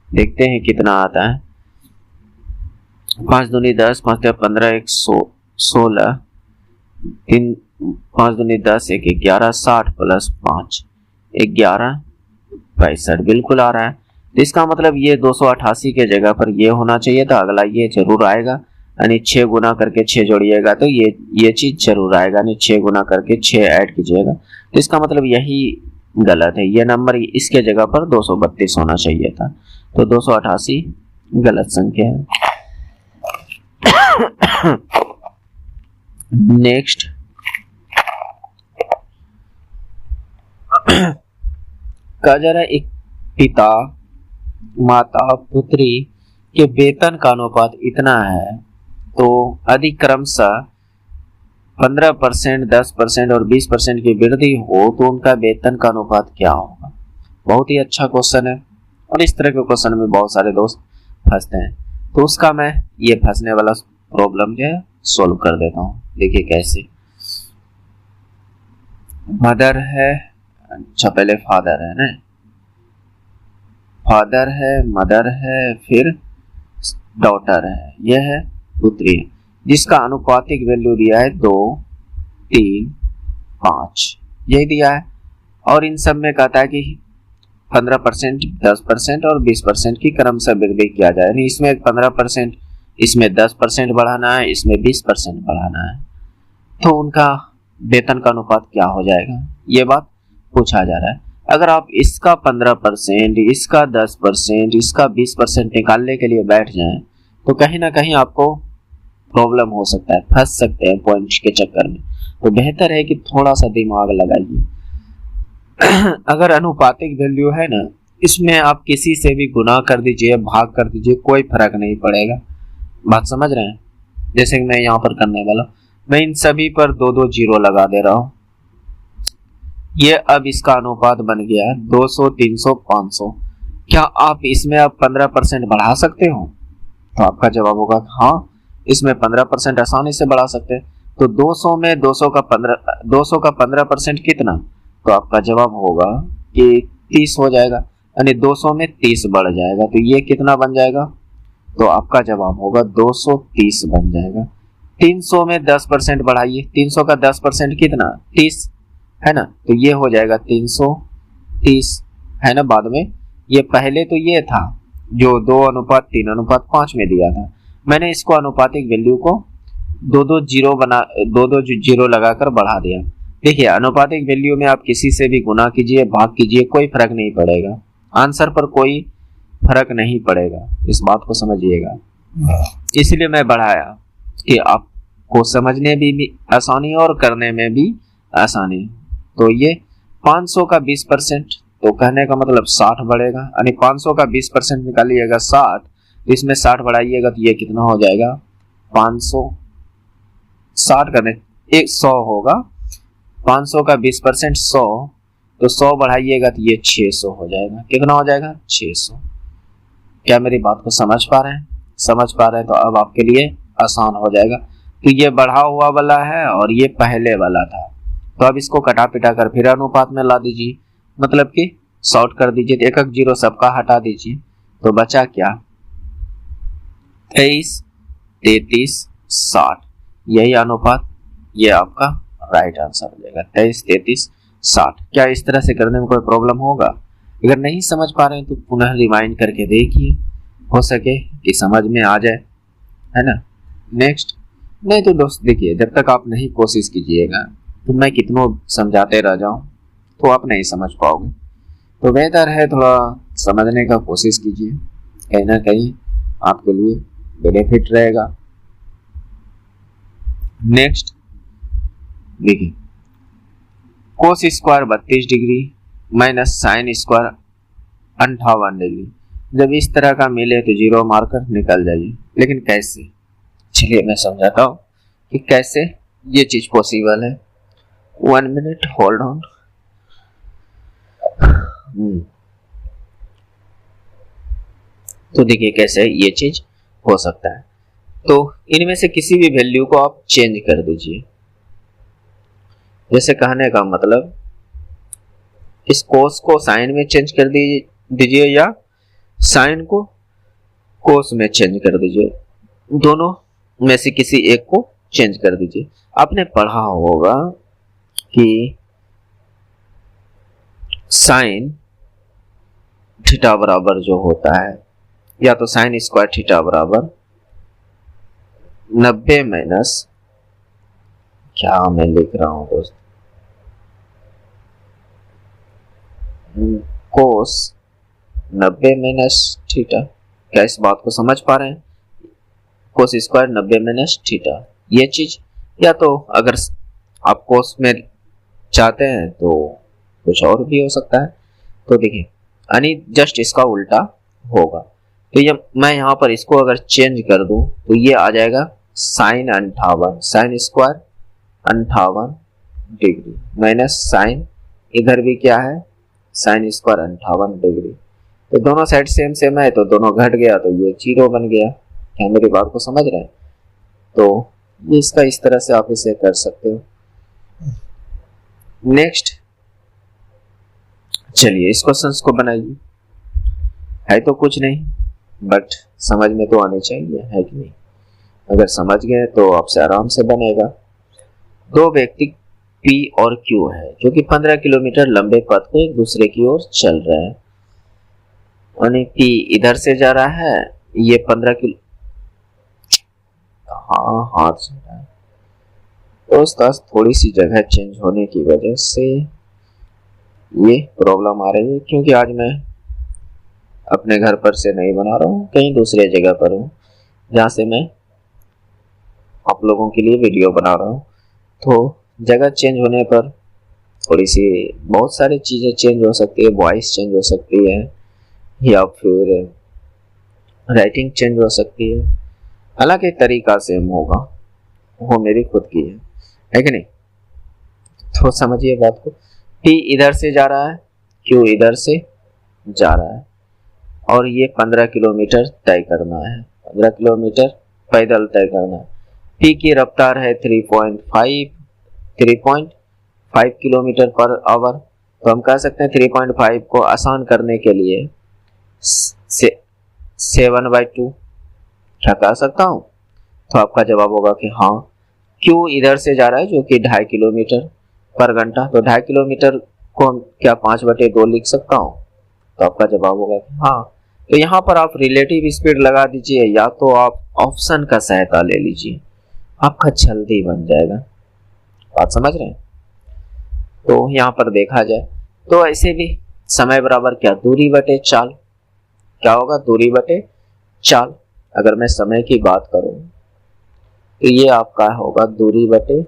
देखते हैं कितना आता है। 5 दूनी 10, 5 तिया 15, 1 16, 3 5 दूनी 10, 1 11, 60 प्लस 5 11 65 बिल्कुल आ रहा है। तो इसका मतलब ये 288 के जगह पर ये होना चाहिए था, अगला ये जरूर आएगा, यानी 6 गुना करके 6 जोड़िएगा तो ये चीज जरूर आएगा, यानी 6 गुना करके 6 ऐड कीजिएगा। तो इसका मतलब यही गलत है, ये नंबर इसके जगह पर 232 होना चाहिए था, तो 288 गलत संख्या है। नेक्स्ट, का जरा एक पिता माता पुत्री के वेतन का अनुपात इतना है, तो अधिक्रमशः 15%, 10% और 20% की वृद्धि हो तो उनका वेतन का अनुपात क्या होगा। बहुत ही अच्छा क्वेश्चन है और इस तरह के क्वेश्चन में बहुत सारे दोस्त फंसते हैं, तो उसका मैं ये फंसने वाला प्रॉब्लम जो है सोल्व कर देता हूँ। देखिए कैसे, मदर है, अच्छा पहले फादर है ना, फादर है, मदर है, फिर डॉटर है, यह है पुत्री, जिसका अनुपातिक वैल्यू दिया है 2, 3, 5 यही दिया है। और इन सब में कहता है कि 15%, 10% और 20% की क्रमशः वृद्धि किया जाए, यानी इसमें 15%, इसमें 10% बढ़ाना है, इसमें 20% बढ़ाना है, तो उनका वेतन का अनुपात क्या हो जाएगा, ये बात पूछा जा रहा है। अगर आप इसका 15%, इसका 10%, इसका 20% निकालने के लिए बैठ जाएं तो कहीं ना कहीं आपको प्रॉब्लम हो सकता है, फंस सकते हैं पॉइंट्स के चक्कर में। तो बेहतर है कि थोड़ा सा दिमाग लगाइए। अगर अनुपातिक वैल्यू है ना, इसमें आप किसी से भी गुना कर दीजिए, भाग कर दीजिए, कोई फर्क नहीं पड़ेगा। बात समझ रहे हैं? जैसे कि मैं यहाँ पर करने वाला, मैं इन सभी पर 2-2 जीरो लगा दे रहा हूँ। ये अब इसका अनुपात बन गया 200, 300, 500। क्या आप इसमें अब 15% बढ़ा सकते हो? तो आपका जवाब होगा हाँ, इसमें 15% आसानी से बढ़ा सकते हैं। तो 200 में 200 का 15% कितना? तो आपका जवाब होगा कि 30 हो जाएगा, यानी 200 में 30 बढ़ जाएगा, तो ये कितना बन जाएगा? तो आपका जवाब होगा 230 बन जाएगा। 300 में 10% बढ़ाइए, 300 का 10% कितना? 30 है ना, तो ये हो जाएगा 330 है ना। बाद में ये पहले तो ये था जो 2:3:5 में दिया था, मैंने इसको अनुपातिक वैल्यू को 2-2 जीरो लगाकर बढ़ा दिया। देखिए अनुपातिक वैल्यू में आप किसी से भी गुना कीजिए, भाग कीजिए, कोई फर्क नहीं पड़ेगा, आंसर पर कोई फर्क नहीं पड़ेगा, इस बात को समझिएगा। इसलिए मैं बढ़ाया कि आपको समझने में भी आसानी और करने में भी आसानी। तो ये 500 का 20%, तो कहने का मतलब 60 बढ़ेगा, यानी 500 का 20% निकालिएगा 60, तो इसमें 60 बढ़ाइएगा तो ये कितना हो जाएगा? 500, 60 करने 100 होगा, 500 का 20% 100, तो 100 बढ़ाइएगा तो ये 600 हो जाएगा। कितना हो जाएगा? 600। क्या मेरी बात को समझ पा रहे हैं? समझ पा रहे हैं तो अब आपके लिए आसान हो जाएगा। तो ये बढ़ा हुआ वाला है और ये पहले वाला था, तो अब इसको कटा पिटा कर फिर अनुपात में ला दीजिए, मतलब कि शॉर्ट कर दीजिए, तो 1-1 जीरो सबका हटा दीजिए, तो बचा क्या? 23, 33, 60 यही अनुपात, ये आपका राइट आंसर हो जाएगा 23, 33, 60। क्या इस तरह से करने में कोई प्रॉब्लम होगा? अगर नहीं समझ पा रहे हैं तो पुनः रिवाइंड करके देखिए, हो सके कि समझ में आ जाए, है ना। नेक्स्ट, नहीं तो दोस्त देखिए, जब तक आप नहीं कोशिश कीजिएगा तो मैं कितनों समझाते रह जाऊं तो आप नहीं समझ पाओगे। तो बेहतर है थोड़ा समझने का कोशिश कीजिए, कहीं ना कहीं आपके लिए बेनिफिट रहेगा। नेक्स्ट देखिए, cos square 32 degree minus sign square 58 degree, जब इस तरह का मिले तो जीरो मार्कर निकल जाइए। लेकिन कैसे? चलिए मैं समझाता हूँ कि कैसे ये चीज पॉसिबल है। 1 मिनट होल्ड ऑन। तो देखिए कैसे ये चीज हो सकता है। तो इनमें से किसी भी वैल्यू को आप चेंज कर दीजिए। जैसे कहने का मतलब इस कोस को साइन में चेंज कर दीजिए या साइन को कोस में चेंज कर दीजिए, दोनों में से किसी एक को चेंज कर दीजिए। आपने पढ़ा होगा कि साइन थीटा बराबर जो होता है, या तो साइन स्क्वायर थीटा बराबर 90 माइनस, क्या मैं लिख रहा हूं दोस्त, कोस 90 माइनस थीटा। क्या इस बात को समझ पा रहे हैं? कोस स्क्वायर 90 माइनस थीटा ये चीज, या तो अगर आप कोस में चाहते हैं तो कुछ और भी हो सकता है। तो देखिए यानी जस्ट इसका उल्टा होगा। तो ये मैं यहाँ पर इसको अगर चेंज कर दूं तो ये आ जाएगा sine 58, sine square 58 degree minus sine, इधर भी क्या है साइन स्क्वायर 58 डिग्री। तो दोनों साइड सेम सेम है तो दोनों घट गया तो ये 0 बन गया। क्या मेरी बात को समझ रहे हैं? तो ये इसका इस तरह से आप इसे कर सकते हो। नेक्स्ट चलिए इस क्वेश्चन को बनाइए। है तो कुछ नहीं बट समझ में तो आनी चाहिए, है कि नहीं? अगर समझ गए तो आपसे आराम से बनेगा। दो व्यक्ति P और Q है जो कि 15 किलोमीटर लंबे पथ को एक दूसरे की ओर चल रहे हैं। यानी P इधर से जा रहा है, ये 15 किलो हाथ से रहा है। दोस्त थोड़ी सी जगह चेंज होने की वजह से ये प्रॉब्लम आ रही है, क्योंकि आज मैं अपने घर पर से नहीं बना रहा हूँ, कहीं दूसरे जगह पर हूँ जहाँ से मैं आप लोगों के लिए वीडियो बना रहा हूँ। तो जगह चेंज होने पर थोड़ी सी बहुत सारी चीज़ें चेंज हो सकती है, वॉइस चेंज हो सकती है या फिर राइटिंग चेंज हो सकती है। हालांकि तरीका सेम होगा, वो मेरी खुद की है कि नहीं? तो समझिए बात को। P इधर से जा रहा है, Q इधर से जा रहा है और ये 15 किलोमीटर तय करना है, 15 किलोमीटर पैदल तय करना है। P की रफ्तार है 3.5 किलोमीटर पर आवर। तो हम कह सकते हैं 3.5 को आसान करने के लिए 7/2 क्या कह सकता हूँ? तो आपका जवाब होगा कि हाँ। Q इधर से जा रहा है जो कि 2.5 किलोमीटर पर घंटा, तो 2.5 किलोमीटर को हम क्या 5/2 लिख सकता हूँ? तो आपका जवाब होगा कि हाँ। तो यहाँ पर आप रिलेटिव स्पीड लगा दीजिए या तो आप ऑप्शन का सहायता ले लीजिए, आपका जल्दी बन जाएगा। बात समझ रहे हैं? तो यहाँ पर देखा जाए तो ऐसे भी समय बराबर क्या दूरी बटे चाल, क्या होगा दूरी बटे चाल। अगर मैं समय की बात करूं तो ये आपका होगा दूरी बटे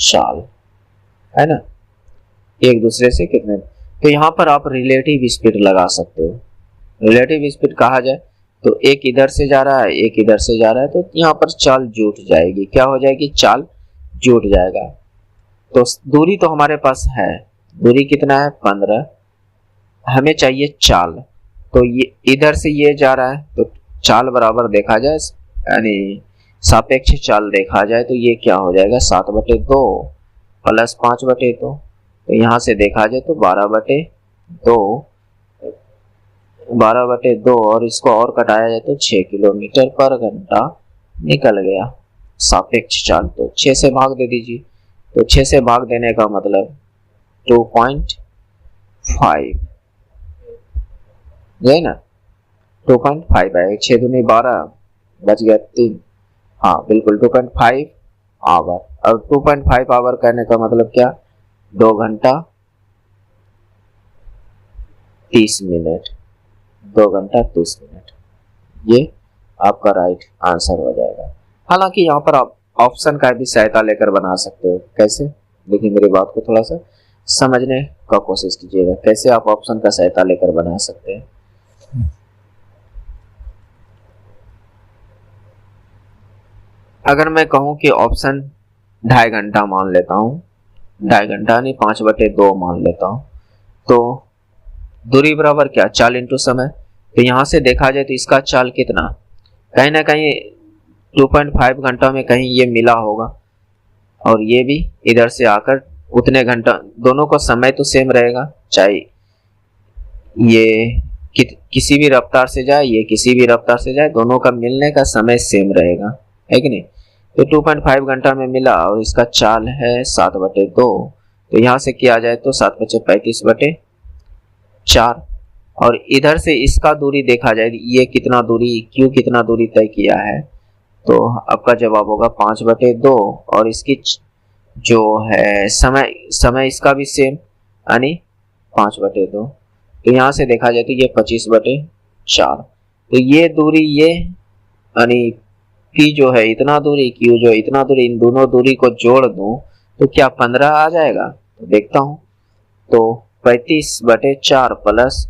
चाल, है ना, एक दूसरे से कितने। तो यहाँ पर आप रिलेटिव स्पीड लगा सकते हो। रिलेटिव स्पीड कहा जाए तो एक इधर से जा रहा है, एक इधर से जा रहा है, तो यहाँ पर चाल जुट जाएगी। क्या हो जाएगी? चाल जुट जाएगा। तो दूरी तो हमारे पास है, दूरी कितना है 15, हमें चाहिए चाल। तो ये इधर से ये जा रहा है तो चाल बराबर देखा जाए यानी सापेक्ष चाल देखा जाए तो ये क्या हो जाएगा 7/2 प्लस 5/2। तो यहाँ से देखा जाए तो 12/2 और इसको और कटाया जाए तो 6 किलोमीटर पर घंटा निकल गया सापेक्ष चाल। तो 6 से भाग दे दीजिए। तो 6 से भाग देने का मतलब 2.5 यही ना, 2.5 आएगा। 6 दूनी 12 बच गया 3, हाँ बिल्कुल 2.5 आवर। और 2.5 आवर कहने का मतलब क्या 2 घंटा 30 मिनट, 2 घंटा 30 मिनट, ये आपका राइट आंसर हो जाएगा। हालांकि यहाँ पर आप ऑप्शन का भी सहायता लेकर बना सकते हो। कैसे? देखिए मेरी बात को थोड़ा सा समझने का कोशिश कीजिएगा, कैसे आप ऑप्शन का सहायता लेकर बना सकते हैं। अगर मैं कहूं कि ऑप्शन 2.5 घंटा मान लेता हूं, 2.5 घंटा नहीं 5/2 मान लेता हूं, तो दूरी बराबर क्या चाल इंटू समय। तो यहां से देखा जाए तो इसका चाल कितना कहीं ना कहीं 2.5 घंटा में कहीं ये मिला होगा, और ये भी इधर से आकर उतने घंटा, दोनों का समय तो सेम रहेगा, चाहे ये किसी भी रफ्तार से जाए, ये किसी भी रफ्तार से जाए, दोनों का मिलने का समय सेम रहेगा, है कि नहीं। तो 2.5 घंटा में मिला और इसका चाल है 7/2, तो यहाँ से किया जाए तो 7/35/4, और इधर से इसका दूरी देखा जाए, ये कितना दूरी, क्यों कितना दूरी तय किया है, तो आपका जवाब होगा 5/2, और इसकी जो है समय इसका भी सेम, यानी 5/2। तो यहाँ से देखा जाए तो ये 25/4, तो ये दूरी, ये यानी P जो है इतना दूरी, Q जो इतना दूरी, इन दोनों दूरी को जोड़ दूं तो क्या 15 आ जाएगा, तो देखता हूं। तो 35/4 प्लस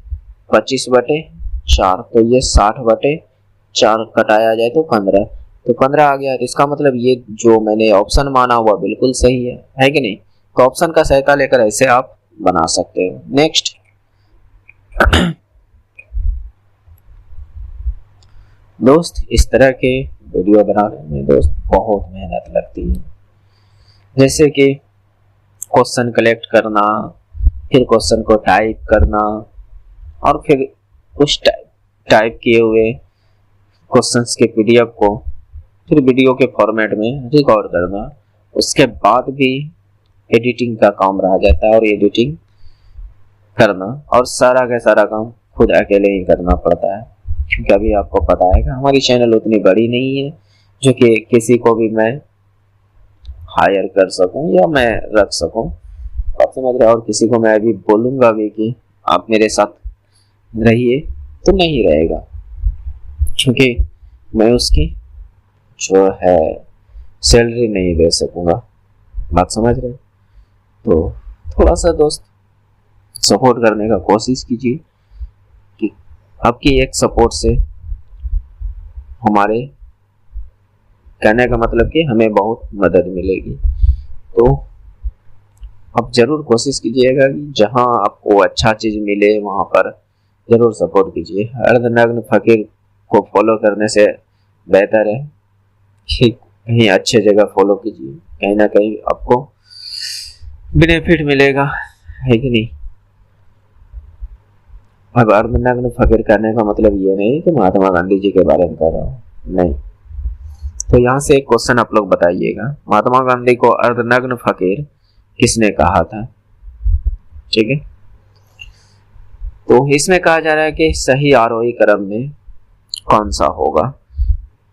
25/4, तो ये 60/4 कटाया जाए तो 15, तो 15 आ गया। तो इसका मतलब ये जो मैंने ऑप्शन माना हुआ बिल्कुल सही है कि नहीं। तो ऑप्शन का सहायता लेकर ऐसे आप बना सकते हो। नेक्स्ट दोस्त, इस तरह के वीडियो बनाने में दोस्त बहुत मेहनत लगती है, जैसे कि क्वेश्चन कलेक्ट करना, फिर क्वेश्चन को टाइप करना, और फिर उस टाइप किए हुए क्वेश्चंस के पीडीएफ को फिर वीडियो के फॉर्मेट में रिकॉर्ड करना, उसके बाद भी एडिटिंग का काम रह जाता है, और एडिटिंग करना और सारा का सारा काम खुद अकेले ही करना पड़ता है, क्योंकि अभी आपको पता है कि हमारी चैनल उतनी बड़ी नहीं है जो कि किसी को भी मैं हायर कर सकूं या मैं रख सकूं, आप समझ रहे। और किसी को मैं अभी बोलूंगा भी कि आप मेरे साथ रहिए तो नहीं रहेगा, क्योंकि मैं उसकी जो है सैलरी नहीं दे सकूंगा, बात समझ रहे। तो थोड़ा सा दोस्त सपोर्ट करने का कोशिश कीजिए, कि आपकी एक सपोर्ट से हमारे, कहने का मतलब कि हमें बहुत मदद मिलेगी। तो आप जरूर कोशिश कीजिएगा कि जहां आपको अच्छा चीज मिले वहां पर जरूर सपोर्ट कीजिए। अर्धनग्न फकीर को फॉलो करने से बेहतर है कि कहीं अच्छे जगह फॉलो कीजिए, कहीं ना कहीं आपको बेनिफिट मिलेगा, है कि नहीं। अब अर्धनग्न फकीर करने का मतलब ये नहीं कि महात्मा गांधी जी के बारे में कर रहा हूँ, नहीं। तो यहाँ से एक क्वेश्चन आप लोग बताइएगा, महात्मा गांधी को अर्धनग्न फकीर किसने कहा था, ठीक है। तो इसमें कहा जा रहा है कि सही आरोही क्रम में कौन सा होगा।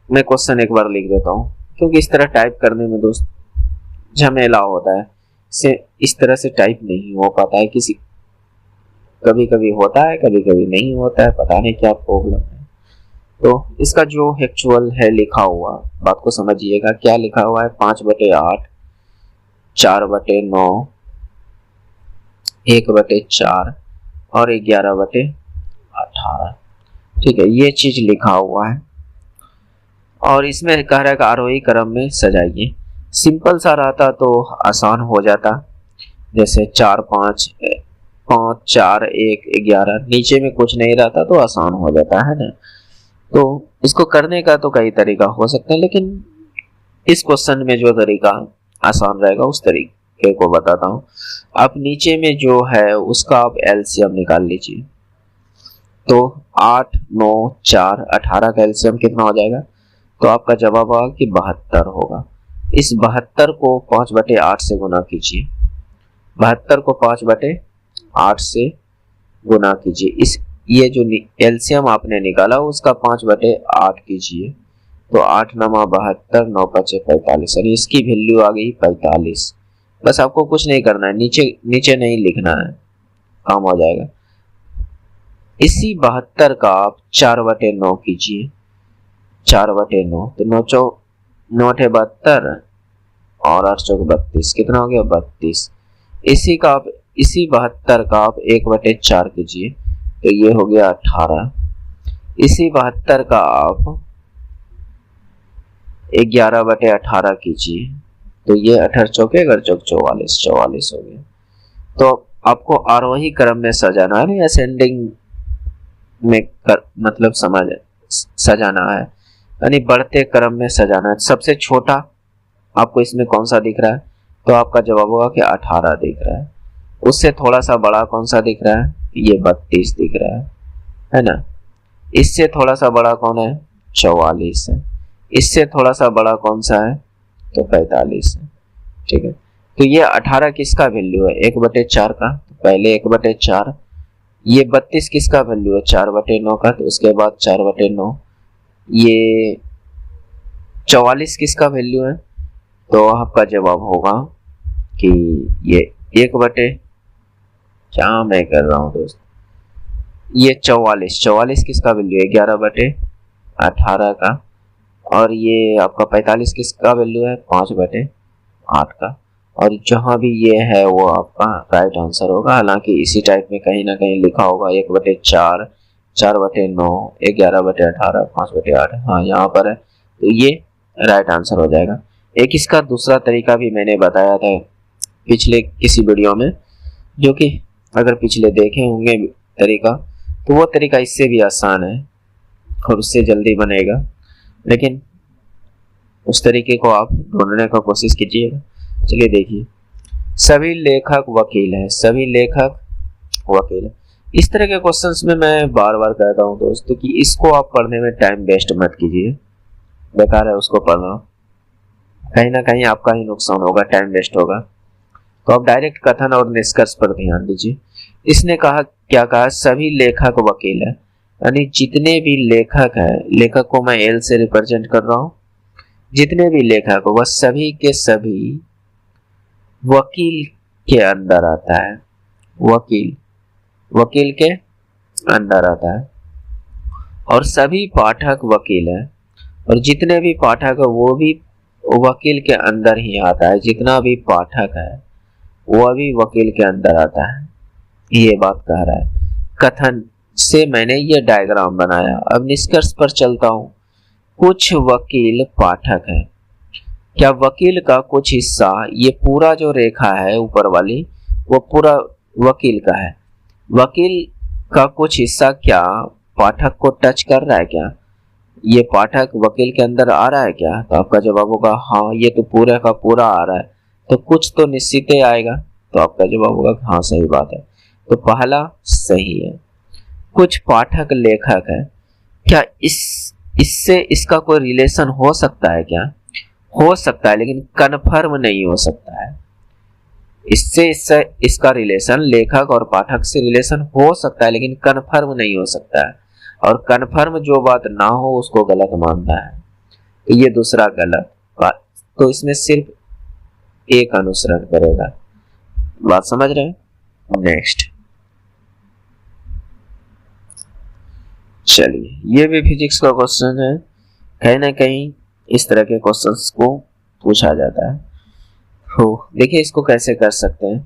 मैं क्वेश्चन एक बार लिख देता हूँ, क्योंकि इस तरह टाइप करने में दोस्त झमेला होता है, इस तरह से टाइप नहीं हो पाता है, किसी कभी कभी होता है, कभी कभी नहीं होता है, पता नहीं क्या प्रॉब्लम है। तो इसका जो एक्चुअल है लिखा हुआ, बात को समझिएगा, क्या लिखा हुआ है, 5/8, 4/9, 1/4 और 11/18, ठीक है, ये चीज लिखा हुआ है। और इसमें कह रहा है कि आरोही क्रम में सजाइए। सिंपल सा रहता तो आसान हो जाता, जैसे 4 5 5 4 1 11, नीचे में कुछ नहीं रहता तो आसान हो जाता है ना। तो इसको करने का तो कई तरीका हो सकते हैं, लेकिन इस क्वेश्चन में जो तरीका आसान रहेगा उस तरीके को बताता हूँ। आप नीचे में जो है उसका आप एलसीएम निकाल लीजिए। तो 8 9 4 18 का एलसीएम कितना हो जाएगा, तो आपका जवाब होगा कि 72 होगा। इस 72 को 5/8 से गुना कीजिए, 72 को 5/8 से गुना कीजिए। इस ये जो एलसीएम आपने निकाला उसका 5/8 कीजिए, तो 8 9 72, 9 5 45, यानी इसकी वैल्यू आ गई 45। बस आपको कुछ नहीं करना है, नीचे नहीं लिखना है, काम हो जाएगा। इसी 72 का आप 4/9 कीजिए, 4/9, तो 9 8 72 और 8 4 32, कितना हो गया 32। इसी 72 का आप 1/4 कीजिए, तो ये हो गया 18। इसी 72 का आप 11/18 कीजिए, तो ये 18 चौके 44 44 हो गया। तो आपको आरोही क्रम में सजाना है, असेंडिंग में मतलब सजाना है। यानी बढ़ते क्रम में सजाना है। सबसे छोटा आपको इसमें कौन सा दिख रहा है, तो आपका जवाब होगा कि 18 दिख रहा है। उससे थोड़ा सा बड़ा कौन सा दिख रहा है, ये 32 दिख रहा है ना। इससे थोड़ा सा बड़ा कौन है, 44 है। इससे थोड़ा सा बड़ा कौन सा है, तो 45 है। ठीक है, तो ये 18 किसका वैल्यू है, 1/4 का, तो पहले 1/4। ये 32 किसका वैल्यू है, 4/9 का, तो उसके बाद 4/9। ये 44 किसका वैल्यू है, तो आपका जवाब होगा कि ये 1/, क्या मैं कर रहा हूं दोस्त, ये 44 किसका वैल्यू है, 11/18 का। और ये आपका 45 किसका वैल्यू है, 5/8 का। और जहां भी ये है वो आपका राइट आंसर होगा। हालांकि इसी टाइप में कहीं ना कहीं लिखा होगा 1/4, 4/9, 11/18, 5/8, हाँ यहाँ पर है, तो ये राइट आंसर हो जाएगा। एक इसका दूसरा तरीका भी मैंने बताया था पिछले किसी वीडियो में, जो कि अगर पिछले देखे होंगे तरीका, तो वो तरीका इससे भी आसान है और उससे जल्दी बनेगा, लेकिन उस तरीके को आप ढूंढने का कोशिश कीजिएगा। चलिए देखिए, सभी लेखक वकील हैं, सभी लेखक वकील हैं। इस तरह के क्वेश्चंस में मैं बार बार कहता हूं दोस्तों कि इसको आप पढ़ने में टाइम वेस्ट मत कीजिए, बेकार है उसको पढ़ना, कहीं ना कहीं आपका ही नुकसान होगा, टाइम वेस्ट होगा। तो आप डायरेक्ट कथन और निष्कर्ष पर ध्यान दीजिए। इसने कहा, क्या कहा, सभी लेखक वकील है, यानी जितने भी लेखक है, लेखक को मैं एल से रिप्रेजेंट कर रहा हूं, जितने भी लेखक वह सभी के सभी वकील के अंदर आता है, वकील के अंदर आता है। और सभी पाठक वकील है, और जितने भी पाठक है वो भी वकील के अंदर ही आता है, जितना भी पाठक है वह भी वकील के अंदर आता है, ये बात कह रहा है। कथन से मैंने ये डायग्राम बनाया। अब निष्कर्ष पर चलता हूं। कुछ वकील पाठक है, क्या वकील का कुछ हिस्सा, ये पूरा जो रेखा है ऊपर वाली, वो पूरा वकील का है। वकील का कुछ हिस्सा क्या पाठक को टच कर रहा है क्या, ये पाठक वकील के अंदर आ रहा है क्या, तो आपका जवाब होगा हाँ, ये तो पूरा का पूरा आ रहा है, तो कुछ तो निश्चित ही आएगा, तो आपका जवाब होगा हाँ सही बात है, तो पहला सही है। कुछ पाठक लेखक है, क्या इससे इसका कोई रिलेशन हो सकता है क्या, हो सकता है, लेकिन कन्फर्म नहीं हो सकता है। इससे इसका रिलेशन, लेखक और पाठक से रिलेशन हो सकता है, लेकिन कन्फर्म नहीं हो सकता है। और कन्फर्म जो बात ना हो उसको गलत मानना है, तो ये दूसरा गलत बात, तो इसमें सिर्फ एक अनुसरण करेगा। बात समझ रहे हैं? नेक्स्ट चलिए, ये भी फिजिक्स का क्वेश्चन है, कहीं ना कहीं इस तरह के क्वेश्चंस को पूछा जाता है। तो देखिए इसको कैसे कर सकते हैं।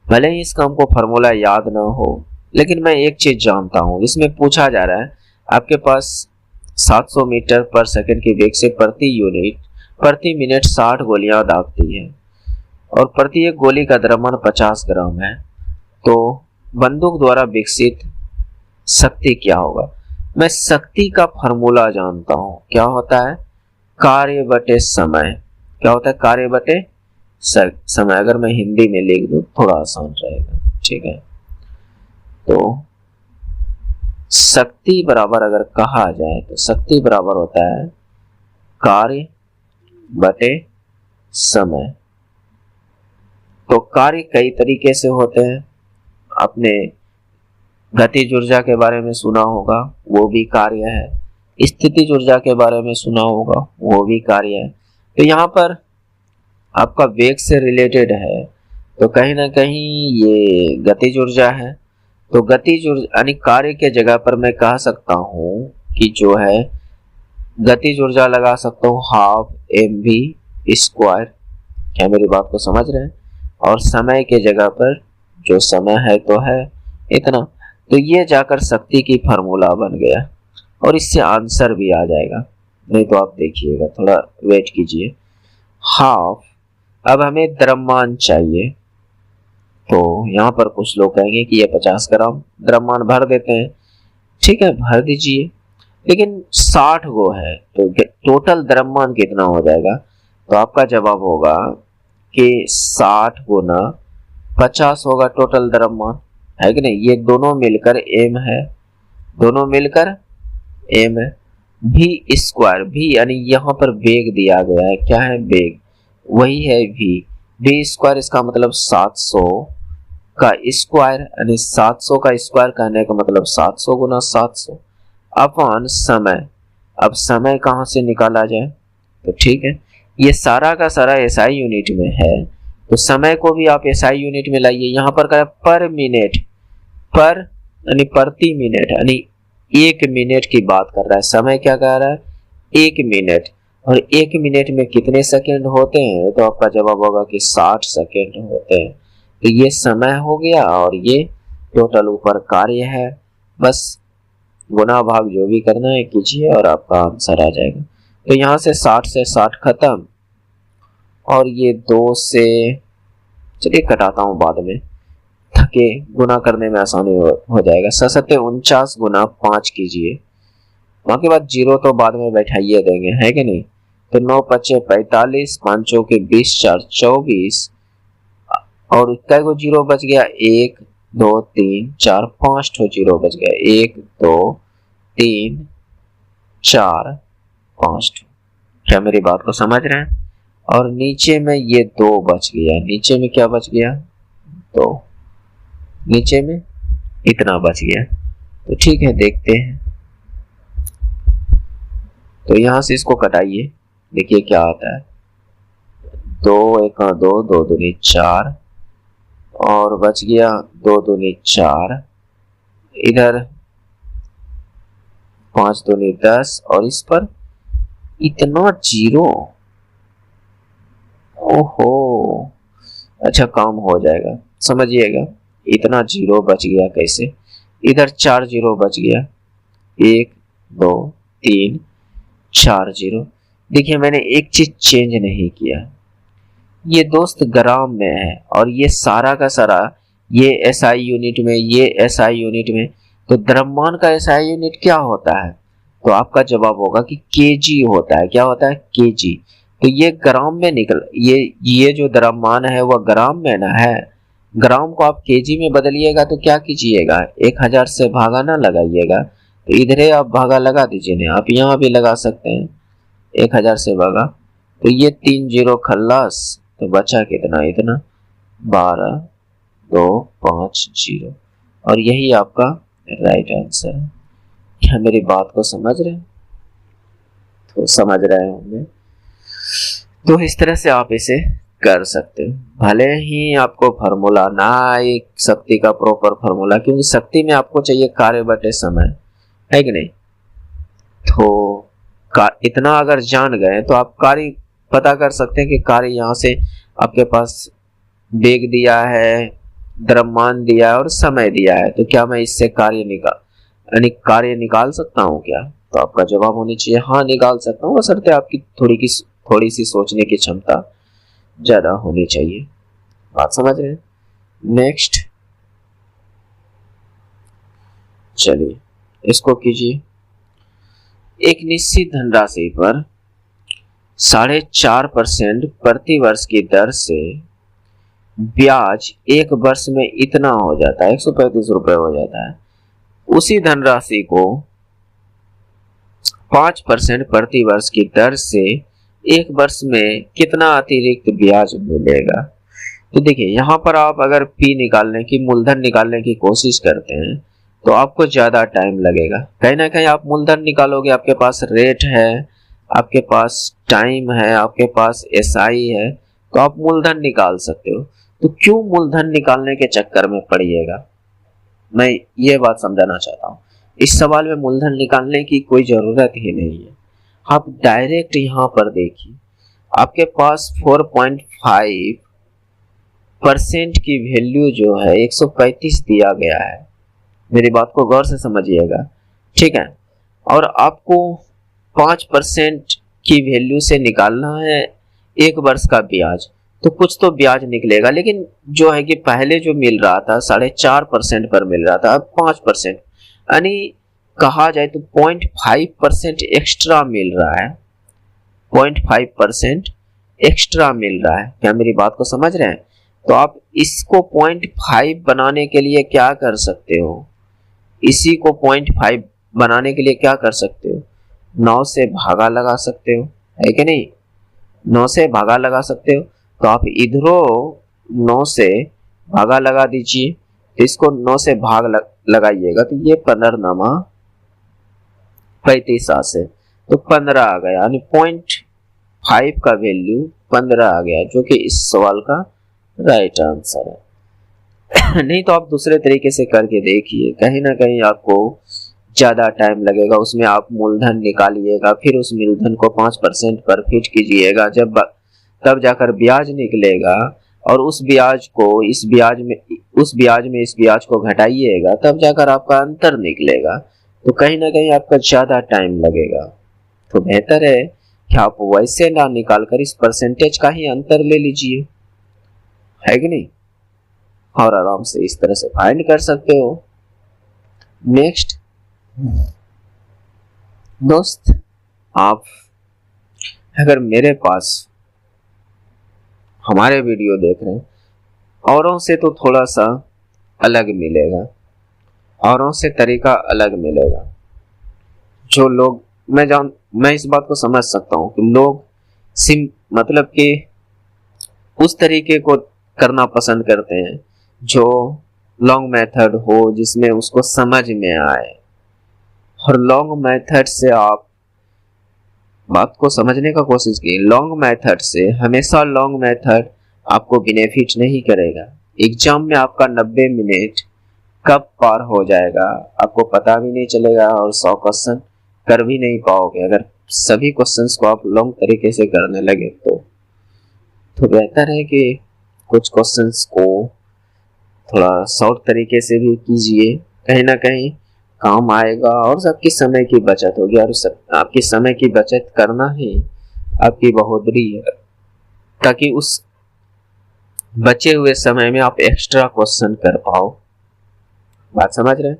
भले ही इसका हमको फार्मूला याद ना हो, लेकिन मैं एक चीज जानता हूं, इसमें पूछा जा रहा है आपके पास 700 मीटर पर सेकंड की वेग से प्रति मिनट 60 गोलियां दागती है, और प्रति एक गोली का द्रव्यमान 50 ग्राम है, तो बंदूक द्वारा विकसित शक्ति क्या होगा। मैं शक्ति का फार्मूला जानता हूं, क्या होता है, कार्य बटे समय। क्या होता है, कार्य बटे समय। अगर मैं हिंदी में लिख दूं थोड़ा आसान रहेगा, ठीक है। तो शक्ति बराबर अगर कहा जाए तो शक्ति बराबर होता है कार्य बटे समय। तो कार्य कई तरीके से होते हैं, आपने गतिज ऊर्जा के बारे में सुना होगा, वो भी कार्य है। स्थितिज ऊर्जा के बारे में सुना होगा, वो भी कार्य है। तो यहाँ पर आपका वेग से रिलेटेड है, तो कहीं ना कहीं ये गतिज ऊर्जा है। तो गतिज ऊर्जा यानी कार्य के जगह पर मैं कह सकता हूं कि जो है गतिज ऊर्जा लगा सकता हूं 12 mv²। क्या मेरी बात को समझ रहे हैं? और समय के जगह पर जो समय है तो है इतना। तो ये जाकर शक्ति की फार्मूला बन गया, और इससे आंसर भी आ जाएगा, नहीं तो आप देखिएगा, थोड़ा वेट कीजिए। हाफ, अब हमें द्रव्यमान चाहिए, तो यहाँ पर कुछ लोग कहेंगे कि ये 50 ग्राम द्रव्यमान भर देते हैं, ठीक है भर दीजिए। लेकिन 60 गो है, तो टोटल द्रव्यमान कितना हो जाएगा? तो आपका जवाब होगा कि 60 गुना 50 होगा टोटल द्रव्यमान, है कि नहीं? ये दोनों मिलकर एम है, दोनों मिलकर एम है। भी स्क्वायर, भी यानी यहाँ पर वेग दिया गया है, क्या है? वेग, वही है भी स्क्वायर, इसका मतलब 700 का स्क्वायर, यानी 700 का स्क्वायर कहने का मतलब 700 गुना 700 अपॉन समय। अब समय कहाँ से निकाला जाए? तो ठीक है, ये सारा का सारा एसआई यूनिट में है, तो समय को भी आप एसआई यूनिट में लाइए। यहाँ पर कह पर मिनट, पर यानी प्रति मिनट, यानी 1 मिनट की बात कर रहा है। समय क्या कह रहा है? 1 मिनट, और 1 मिनट में कितने सेकंड होते हैं? तो आपका जवाब होगा कि 60 सेकंड होते हैं। तो ये समय हो गया और ये टोटल ऊपर कार्य है। बस गुना भाग जो भी करना है कीजिए और आपका आंसर आ जाएगा। तो यहाँ से 60 से 60 खत्म, और ये 2 से, चलिए कटाता हूँ बाद में, थके गुना करने में आसानी हो जाएगा। 749 गुना 5 कीजिए, वहां के बाद जीरो तो बाद में बैठाइए देंगे, है कि नहीं? तो 9 पच्चे 45, 5 के 20, 4 24, और कई को जीरो बच गया? 1 2 3 4 5 ठो जीरो बच गया। 1 2 3 4 5 ठो। क्या मेरी बात को समझ रहे हैं? और नीचे में ये 2 बच गया, नीचे में क्या बच गया? 2, नीचे में इतना बच गया। तो ठीक है, देखते हैं। तो यहां से इसको कटाइए, देखिए क्या आता है। 2 1 2, 2 दूनी 4, और बच गया 2 दूनी 4, इधर 5 दूनी 10, और इस पर इतना जीरो। ओहो, अच्छा काम हो जाएगा, समझिएगा। इतना जीरो बच गया कैसे? इधर 4 जीरो बच गया, 1 2 3 4 जीरो। देखिए मैंने एक चीज चेंज नहीं किया, ये दोस्त ग्राम में है, और ये सारा का सारा ये एसआई यूनिट में, ये एसआई यूनिट में। तो द्रव्यमान का एसआई यूनिट क्या होता है? तो आपका जवाब होगा कि केजी होता है। क्या होता है? केजी। तो ये ग्राम में निकल, ये जो द्रव्यमान है वह ग्राम में ना है। ग्राम को आप केजी में बदलिएगा तो क्या कीजिएगा? 1000 से भागा ना लगाइएगा, तो इधरे आप भागा लगा दीजिए ना, आप यहाँ भी लगा सकते हैं। 1000 से भागा, तो ये 3 जीरो खल्लास, तो बचा कितना? इतना 12 2 5 जीरो, और यही आपका राइट आंसर है। क्या मेरी बात को समझ रहे हैं? तो समझ रहे होंगे। तो इस तरह से आप इसे कर सकते हो, भले ही आपको फार्मूला ना आए शक्ति का प्रॉपर फार्मूला, क्योंकि शक्ति में आपको चाहिए कार्य बटे समय, है कि नहीं? तो इतना अगर जान गए तो आप कार्य पता कर सकते हैं कि कार्य यहाँ से आपके पास वेग दिया है, द्रव्यमान दिया है और समय दिया है, तो क्या मैं इससे कार्य निकाल सकता हूँ क्या? तो आपका जवाब होनी चाहिए हाँ, निकाल सकता हूँ, बशर्ते आपकी थोड़ी सी सोचने की क्षमता ज्यादा होनी चाहिए। बात समझ रहे हैं? नेक्स्ट, चलिए इसको कीजिए। एक निश्चित धनराशि पर 4.5% प्रति वर्ष की दर से ब्याज 1 वर्ष में इतना हो जाता है, 135 रुपए हो जाता है। उसी धनराशि को 5% प्रति वर्ष की दर से 1 वर्ष में कितना अतिरिक्त ब्याज मिलेगा? तो देखिए यहाँ पर आप अगर पी निकालने की, मूलधन निकालने की कोशिश करते हैं तो आपको ज्यादा टाइम लगेगा। कहीं ना कहीं आप मूलधन निकालोगे, आपके पास रेट है, आपके पास टाइम है, आपके पास एसआई है, तो आप मूलधन निकाल सकते हो। तो क्यों मूलधन निकालने के चक्कर में पड़िएगा? मैं ये बात समझाना चाहता हूँ। इस सवाल में मूलधन निकालने की कोई जरूरत ही नहीं है। आप डायरेक्ट यहाँ पर देखिए, आपके पास 4.5% की वैल्यू जो है 135 दिया गया है। मेरी बात को गौर से समझिएगा, ठीक है? और आपको 5% की वैल्यू से निकालना है 1 वर्ष का ब्याज, तो कुछ तो ब्याज निकलेगा। लेकिन जो है कि पहले जो मिल रहा था 4.5% पर मिल रहा था, अब 5%, यानी कहा जाए तो 0.5% एक्स्ट्रा मिल रहा है, 0.5% एक्स्ट्रा मिल रहा है। क्या मेरी बात को समझ रहे हैं? तो आप इसको 0.5 बनाने के लिए क्या कर सकते हो, इसी को 0.5 बनाने के लिए क्या कर सकते हो, 9 से भागा लगा सकते हो, है कि नहीं? 9 से भागा लगा सकते हो। तो आप इधरों 9 से भागा लगा दीजिए, तो इसको 9 से भाग लगाइएगा, तो ये 15 35 से तो 15 आ गया, यानी 0.5 का वैल्यू 15 आ गया, जो कि इस सवाल का राइट आंसर है। नहीं तो आप दूसरे तरीके से करके देखिए, कहीं ना कहीं आपको ज्यादा टाइम लगेगा। उसमें आप मूलधन निकालिएगा, फिर उस मूलधन को 5% पर फिट कीजिएगा, जब तब जाकर ब्याज निकलेगा, और उस ब्याज इस ब्याज को घटाइएगा, तब जाकर आपका अंतर निकलेगा। तो कहीं ना कहीं आपका ज्यादा टाइम लगेगा। तो बेहतर है कि आप वैसे ना निकाल कर इस परसेंटेज का ही अंतर ले लीजिए, है कि नहीं, और आराम से इस तरह से फाइंड कर सकते हो। नेक्स्ट दोस्त, आप अगर मेरे पास हमारे वीडियो देख रहे हैं, औरों से तो थोड़ा सा अलग मिलेगा, औरों से तरीका अलग मिलेगा। जो लोग मैं इस बात को समझ सकता हूँ कि लोग मतलब कि उस तरीके को करना पसंद करते हैं जो लॉन्ग मेथड हो, जिसमें उसको समझ में आए। और लॉन्ग मेथड से आप बात को समझने का कोशिश की, लॉन्ग मेथड से हमेशा लॉन्ग मेथड आपको बेनिफिट नहीं करेगा। एग्जाम में आपका 90 मिनट कब पार हो जाएगा आपको पता भी नहीं चलेगा, और 100 क्वेश्चन कर भी नहीं पाओगे अगर सभी क्वेश्चंस को आप लॉन्ग तरीके से करने लगे। तो बेहतर है कि कुछ क्वेश्चंस को थोड़ा शॉर्ट तरीके से भी कीजिए, कहीं ना कहीं काम आएगा, और सबकी समय की बचत होगी। और आपकी समय की बचत करना ही आपकी बहादुरी है, ताकि उस बचे हुए समय में आप एक्स्ट्रा क्वेश्चन कर पाओ। बात समझ रहे हैं?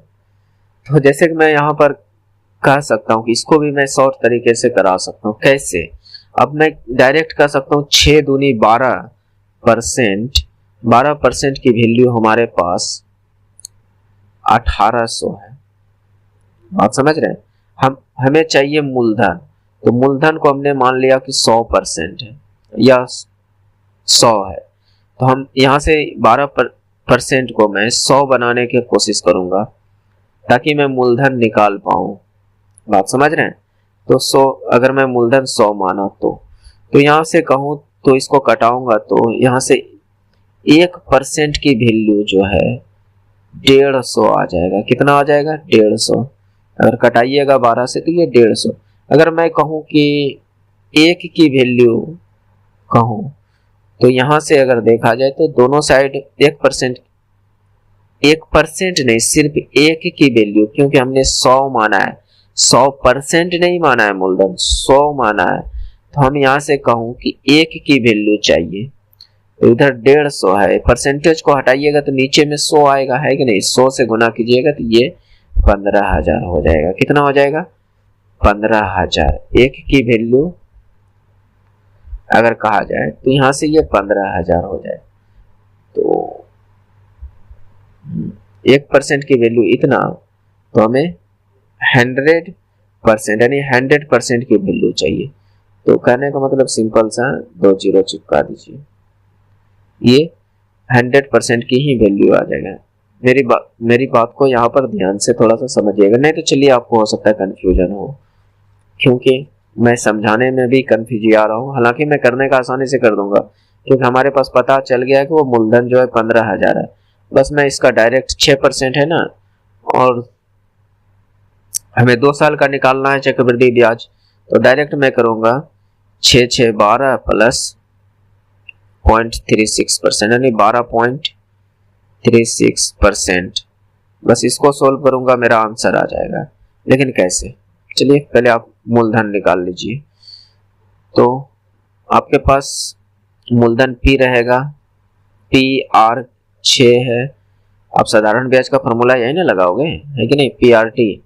तो जैसे कि मैं यहाँ पर कह सकता हूँ कि इसको भी मैं शॉर्ट तरीके से करा सकता हूँ। कैसे? अब मैं डायरेक्ट कर सकता हूँ 6 दूनी 12%, 12% की वैल्यू हमारे पास 1800 है। आप समझ रहे हैं? हमें चाहिए मूलधन, तो मूलधन को हमने मान लिया कि 100% है या 100 है, तो हम यहाँ से 12% को मैं 100 बनाने की कोशिश करूंगा, ताकि मैं मूलधन निकाल पाऊं। बात समझ रहे हैं? तो 100, अगर मैं मूलधन 100 माना तो यहाँ से कहूँ तो इसको कटाऊंगा, तो यहाँ से 1% की वैल्यू जो है 150 आ जाएगा। कितना आ जाएगा? 150। अगर कटाइएगा 12 से तो ये 150। अगर मैं कहूँ कि 1 की वैल्यू कहूँ, तो यहाँ से अगर देखा जाए तो दोनों साइड 1% नहीं, सिर्फ 1 की वैल्यू, क्योंकि हमने 100 माना है, 100% नहीं माना है, मूलधन 100 माना है। तो हम यहाँ से कहूँ कि 1 की वैल्यू चाहिए, तो इधर 150 है, परसेंटेज को हटाइएगा तो नीचे में 100 आएगा, है कि नहीं? 100 से गुना कीजिएगा तो ये 15,000 हो जाएगा। कितना हो जाएगा? 15,000। 1 की वैल्यू अगर कहा जाए तो यहाँ से ये 15,000 हो जाए, तो 1% की वैल्यू इतना, तो हमें 100% यानी 100% की वैल्यू चाहिए। तो कहने का मतलब सिंपल सा 2 जीरो चिपका दीजिए, ये 100% की ही वैल्यू आ जाएगा। मेरी बात को यहाँ पर ध्यान से थोड़ा सा समझिएगा, नहीं तो चलिए आपको हो सकता है कंफ्यूजन हो, क्योंकि मैं समझाने में भी कंफ्यूज आ रहा हूँ। हालांकि मैं करने का आसानी से कर दूंगा, क्योंकि हमारे पास पता चल गया है कि वो मूलधन जो है 15,000 है। बस मैं इसका डायरेक्ट 6% है ना, और हमें 2 साल का निकालना है चक्रवृद्धि ब्याज, तो डायरेक्ट मैं करूंगा 6 6 12 प्लस 0.36%, यानी 12.36%। बस इसको सोल्व करूंगा, मेरा आंसर आ जाएगा। लेकिन कैसे? चलिए पहले आप मूलधन निकाल लीजिए। तो आपके पास मूलधन P रहेगा, PR 6 है। आप साधारण ब्याज का फॉर्मूला यही ना लगाओगे, है कि नहीं? PRT,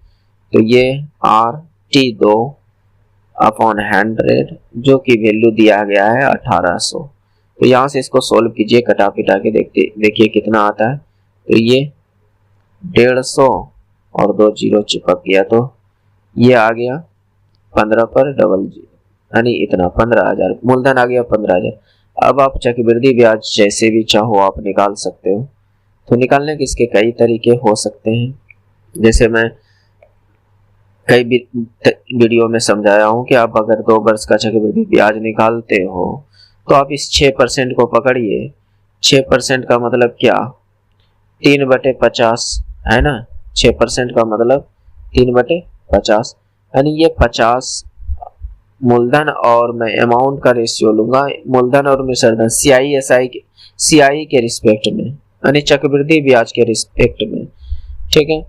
तो ये RT2/100 जो कि वैल्यू दिया गया है 1800। तो यहाँ से इसको सोल्व कीजिए, कटा पिटा के देखिए कितना आता है। तो ये 150 और 2 जीरो चिपक गया, तो ये आ गया 15 पर डबल जीरो, यानी इतना 15,000 मूलधन आ गया 15,000। अब आप चक्रवृद्धि ब्याज जैसे भी चाहो आप निकाल सकते हो। तो निकालने के इसके कई तरीके हो सकते हैं, जैसे मैं कई वीडियो में समझाया हूं कि आप अगर 2 वर्ष का चक्रवृद्धि ब्याज निकालते हो तो आप इस 6% को पकड़िए। 6% का मतलब क्या, 3/50 है ना। 6% का मतलब 3/50, यानी ये 50 मूलधन और मैं अमाउंट का रेशियो लूंगा, मूलधन और मिश्रधन CI के रिस्पेक्ट में, यानी चक्रवृद्धि ब्याज के रिस्पेक्ट में, ठीक है।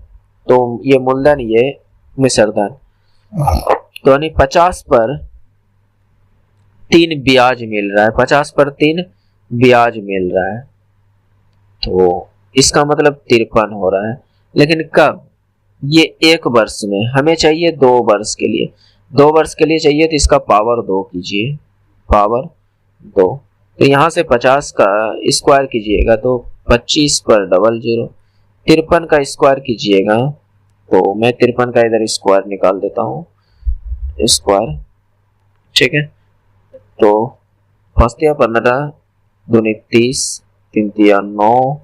तो ये मूलधन, ये मिश्रधन, तो यानी 50 पर 3 ब्याज मिल रहा है, 50 पर 3 ब्याज मिल रहा है, तो इसका मतलब 53 हो रहा है। लेकिन कब, ये 1 वर्ष में, हमें चाहिए 2 वर्ष के लिए। 2 वर्ष के लिए चाहिए तो इसका पावर 2 कीजिए, पावर 2। तो यहाँ से 50 का स्क्वायर कीजिएगा तो 25 पर डबल जीरो। 53 का स्क्वायर कीजिएगा तो मैं 53 का इधर स्क्वायर निकाल देता हूँ, स्क्वायर, ठीक है। तो फंसतिया 15 दूनी 30, 3 तिया 9,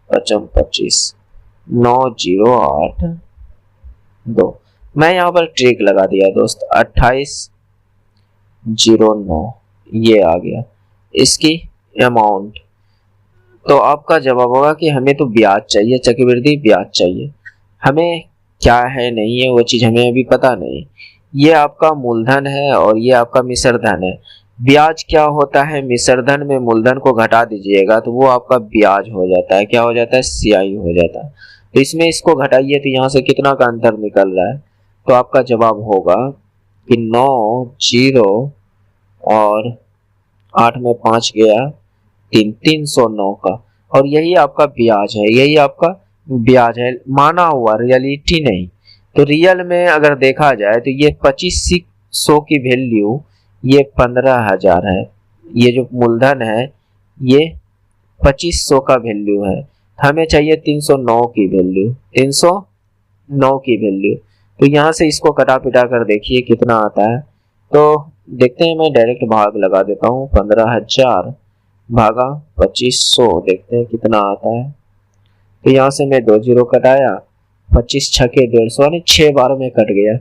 5 25, 908 2। मैं यहाँ पर ट्रिक लगा दिया दोस्त, 2809 ये आ गया इसकी अमाउंट। तो आपका जवाब होगा कि हमें तो ब्याज चाहिए, चक्रवृद्धि ब्याज चाहिए, हमें क्या है नहीं है वो चीज हमें अभी पता नहीं। ये आपका मूलधन है और ये आपका मिश्रधन है। ब्याज क्या होता है, मिश्रधन में मूलधन को घटा दीजिएगा तो वो आपका ब्याज हो जाता है, क्या हो जाता है, CI हो जाता है। तो इसमें इसको घटाइए तो यहाँ से कितना का अंतर निकल रहा है, तो आपका जवाब होगा कि 9 0 और 8 में 5 गया 309 का, और यही आपका ब्याज है, यही आपका ब्याज है, माना हुआ, रियलिटी नहीं। तो रियल में अगर देखा जाए तो ये 2500 की वैल्यू ये 15,000 है, ये जो मूलधन है ये 2500 का वैल्यू है, हमें चाहिए 309 की वैल्यू, 309 की वैल्यू। तो यहाँ से इसको कटा पिटा कर देखिए कितना आता है। तो देखते हैं, मैं डायरेक्ट भाग लगा देता हूँ, 15,000 भागा 2500, देखते हैं कितना आता है। तो यहाँ से मैं 2 जीरो कटाया, 25 छके 150, यानी 6 बार में कट गया।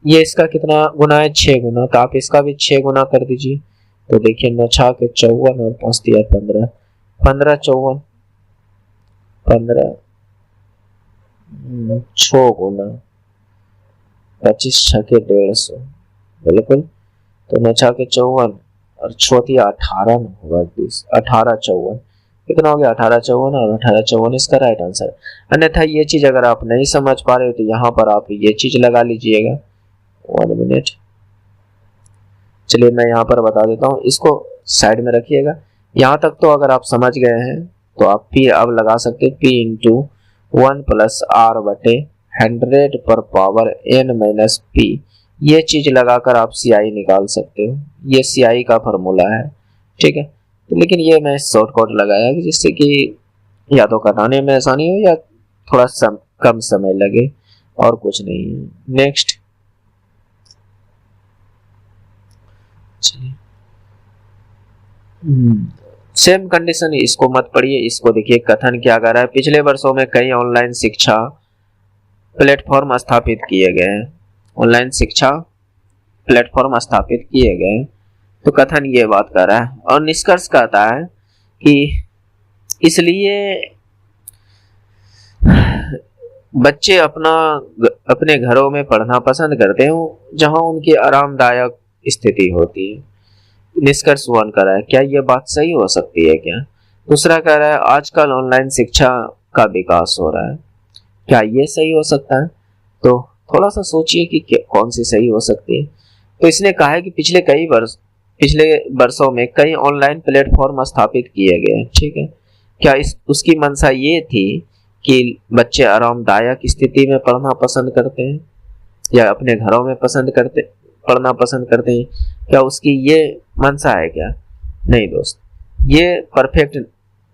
ये इसका कितना गुना है, 6 गुना, तो आप इसका भी 6 गुना कर दीजिए। तो देखिए 9 छके 54 और 5 दिया 15, 15 54, 15 6 गुना 25 छके 150, बिल्कुल। तो 9 छके 54 और 6 दिया 18 होगा, 20 18 54, कितना हो गया, 18 54 और 18 54 इसका राइट आंसर। अन्यथा ये चीज अगर आप नहीं समझ पा रहे हो तो यहाँ पर आप ये चीज लगा लीजिएगा। 1 मिनट, चलिए मैं यहाँ पर बता देता हूँ, इसको साइड में रखिएगा। यहाँ तक तो अगर आप समझ गए हैं तो आप P अब लगा सकते हैं, P इंटू 1 प्लस R बटे 100 पर पावर n माइनस P। ये चीज लगाकर आप CI निकाल सकते हो, ये CI का फॉर्मूला है, ठीक है। तो लेकिन ये मैं शॉर्टकट लगाया कि जिससे कि या तो कटाने में आसानी हो या थोड़ा कम समय लगे, और कुछ नहीं है। नेक्स्ट, सेम कंडीशन, इसको मत पढ़िए, इसको देखिए कथन क्या कर रहा है। पिछले वर्षों में कई ऑनलाइन शिक्षा प्लेटफॉर्म स्थापित किए गए हैं, ऑनलाइन शिक्षा प्लेटफॉर्म स्थापित किए गए। तो कथन ये बात कर रहा है और निष्कर्ष कहता है कि इसलिए बच्चे अपने घरों में पढ़ना पसंद करते हो जहां उनकी आरामदायक स्थिति होती है। निष्कर्ष 1 कर रहा है, क्या यह बात सही हो सकती है क्या। दूसरा कह रहा है आजकल ऑनलाइन शिक्षा का विकास हो रहा है, क्या ये सही हो सकता है। तो थोड़ा सा सोचिए कि कौन सी सही हो सकती है। तो इसने कहा है कि पिछले वर्षों में कई ऑनलाइन प्लेटफॉर्म स्थापित किए गए, ठीक है। क्या उसकी मंशा ये थी कि बच्चे आरामदायक स्थिति में पढ़ना पसंद करते हैं, या अपने घरों में पढ़ना पसंद करते हैं, क्या उसकी ये मंशा है क्या? नहीं दोस्त, ये परफेक्ट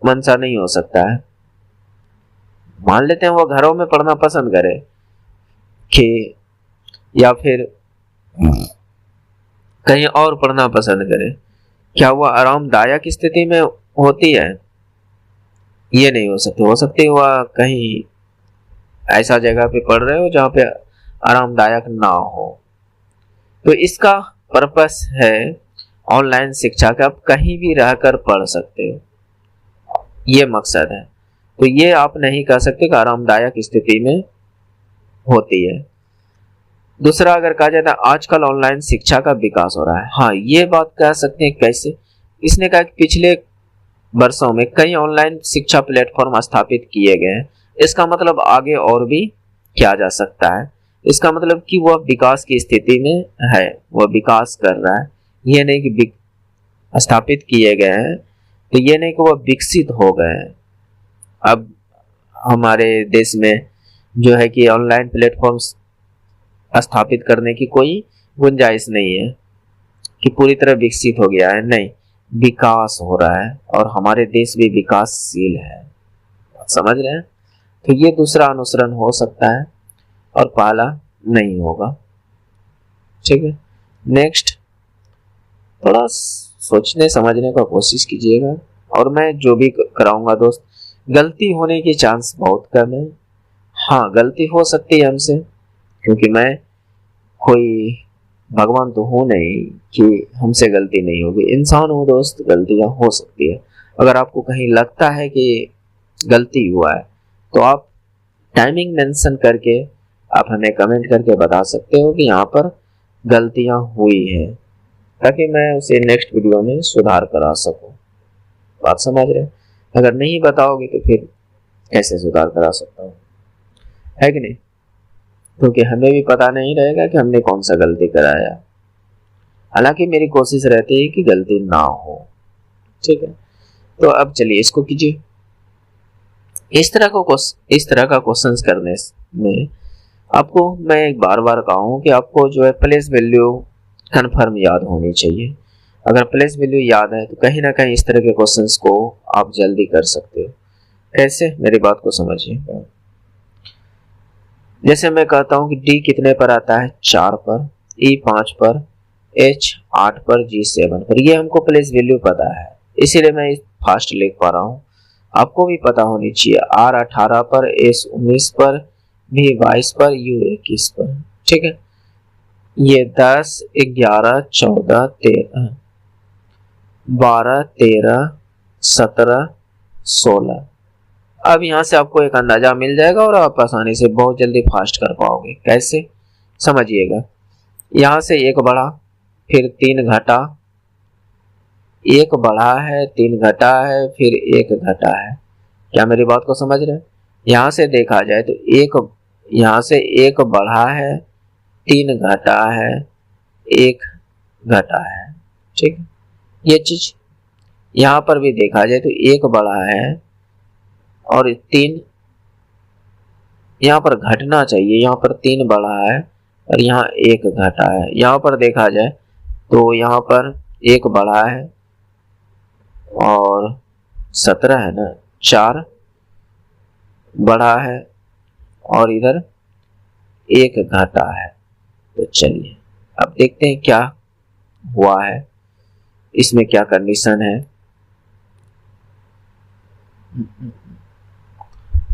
मंशा नहीं हो सकता है। मान लेते हैं वो घरों में पढ़ना पसंद करे कि या फिर कहीं और पढ़ना पसंद करे, क्या वो आरामदायक स्थिति में होती है? ये नहीं हो सकती। हो सकती है वह कहीं ऐसा जगह पे पढ़ रहे हो जहाँ पे आरामदायक ना हो। तो इसका पर्पस है ऑनलाइन शिक्षा का, आप कहीं भी रहकर पढ़ सकते हो, ये मकसद है। तो ये आप नहीं कह सकते कि आरामदायक स्थिति में होती है। दूसरा अगर कहा जाता है आजकल ऑनलाइन शिक्षा का विकास हो रहा है, हाँ ये बात कह सकते हैं। कैसे? इसने कहा कि पिछले वर्षों में कई ऑनलाइन शिक्षा प्लेटफॉर्म स्थापित किए गए हैं। इसका मतलब आगे और भी किया जा सकता है। इसका मतलब कि वह विकास की स्थिति में है, वह विकास कर रहा है। ये नहीं कि स्थापित किए गए हैं तो ये नहीं कि वह विकसित हो गए हैं। अब हमारे देश में जो है कि ऑनलाइन प्लेटफॉर्म्स स्थापित करने की कोई गुंजाइश नहीं है कि पूरी तरह विकसित हो गया है, नहीं, विकास हो रहा है और हमारे देश भी विकासशील है। समझ रहे हैं? तो ये दूसरा अनुसरण हो सकता है और पहला नहीं होगा। ठीक है, नेक्स्ट थोड़ा सोचने समझने का कोशिश कीजिएगा। और मैं जो भी कराऊंगा दोस्त, गलती होने की चांस बहुत कम है। हाँ गलती हो सकती है हमसे, क्योंकि मैं कोई भगवान तो हूँ नहीं कि हमसे गलती नहीं होगी। इंसान हूँ दोस्त, गलतियाँ हो सकती है। अगर आपको कहीं लगता है कि गलती हुआ है तो आप टाइमिंग मेंशन करके आप हमें कमेंट करके बता सकते हो कि यहाँ पर गलतियाँ हुई है, ताकि मैं उसे नेक्स्ट वीडियो में सुधार करा सकूं। बात समझ रहे? अगर नहीं बताओगे तो फिर कैसे सुधार करा सकता हूँ, है कि नहीं? क्योंकि हमें भी पता नहीं रहेगा कि हमने कौन सा गलती कराया। हालांकि मेरी कोशिश रहती है कि गलती ना हो। ठीक है, तो अब चलिए इसको कीजिए। इस तरह का क्वेश्चंस करने में आपको मैं एक बार कहूँ कि आपको जो है प्लेस वैल्यू कन्फर्म याद होनी चाहिए। अगर प्लेस वैल्यू याद है तो कहीं ना कहीं इस तरह के क्वेश्चंस को आप जल्दी कर सकते हो। कैसे? मेरी बात को समझिए। जैसे मैं कहता हूँ कि D कितने पर आता है? 4 पर, E 5 पर, H 8 पर, G 7 पर। ये हमको प्लेस वैल्यू पता है, इसीलिए मैं फास्ट लिख पा रहा हूँ। आपको भी पता होनी चाहिए। R 18 पर, S 19 पर, V 22 पर, U 21 पर। ठीक है, ये 10, 11, 14, 13, 12, 13, 17, 16। अब यहाँ से आपको एक अंदाजा मिल जाएगा और आप आसानी से बहुत जल्दी फास्ट कर पाओगे। कैसे? समझिएगा। यहाँ से एक बढ़ा, फिर 3 घटा, एक बढ़ा है, 3 घटा है, फिर 1 घटा है। क्या मेरी बात को समझ रहे हैं? यहाँ से देखा जाए तो यहाँ से 1 बढ़ा है, 3 घटा है, 1 घटा है। ठीक है, ये चीज यहाँ पर भी देखा जाए तो 1 बढ़ा है और 3 यहाँ पर घटना चाहिए। यहाँ पर 3 बढ़ा है और यहाँ 1 घटा है। यहाँ पर देखा जाए तो यहाँ पर 1 बढ़ा है और 17 है ना, 4 बढ़ा है और इधर 1 घटा है। तो चलिए अब देखते हैं क्या हुआ है, इसमें क्या कंडीशन है।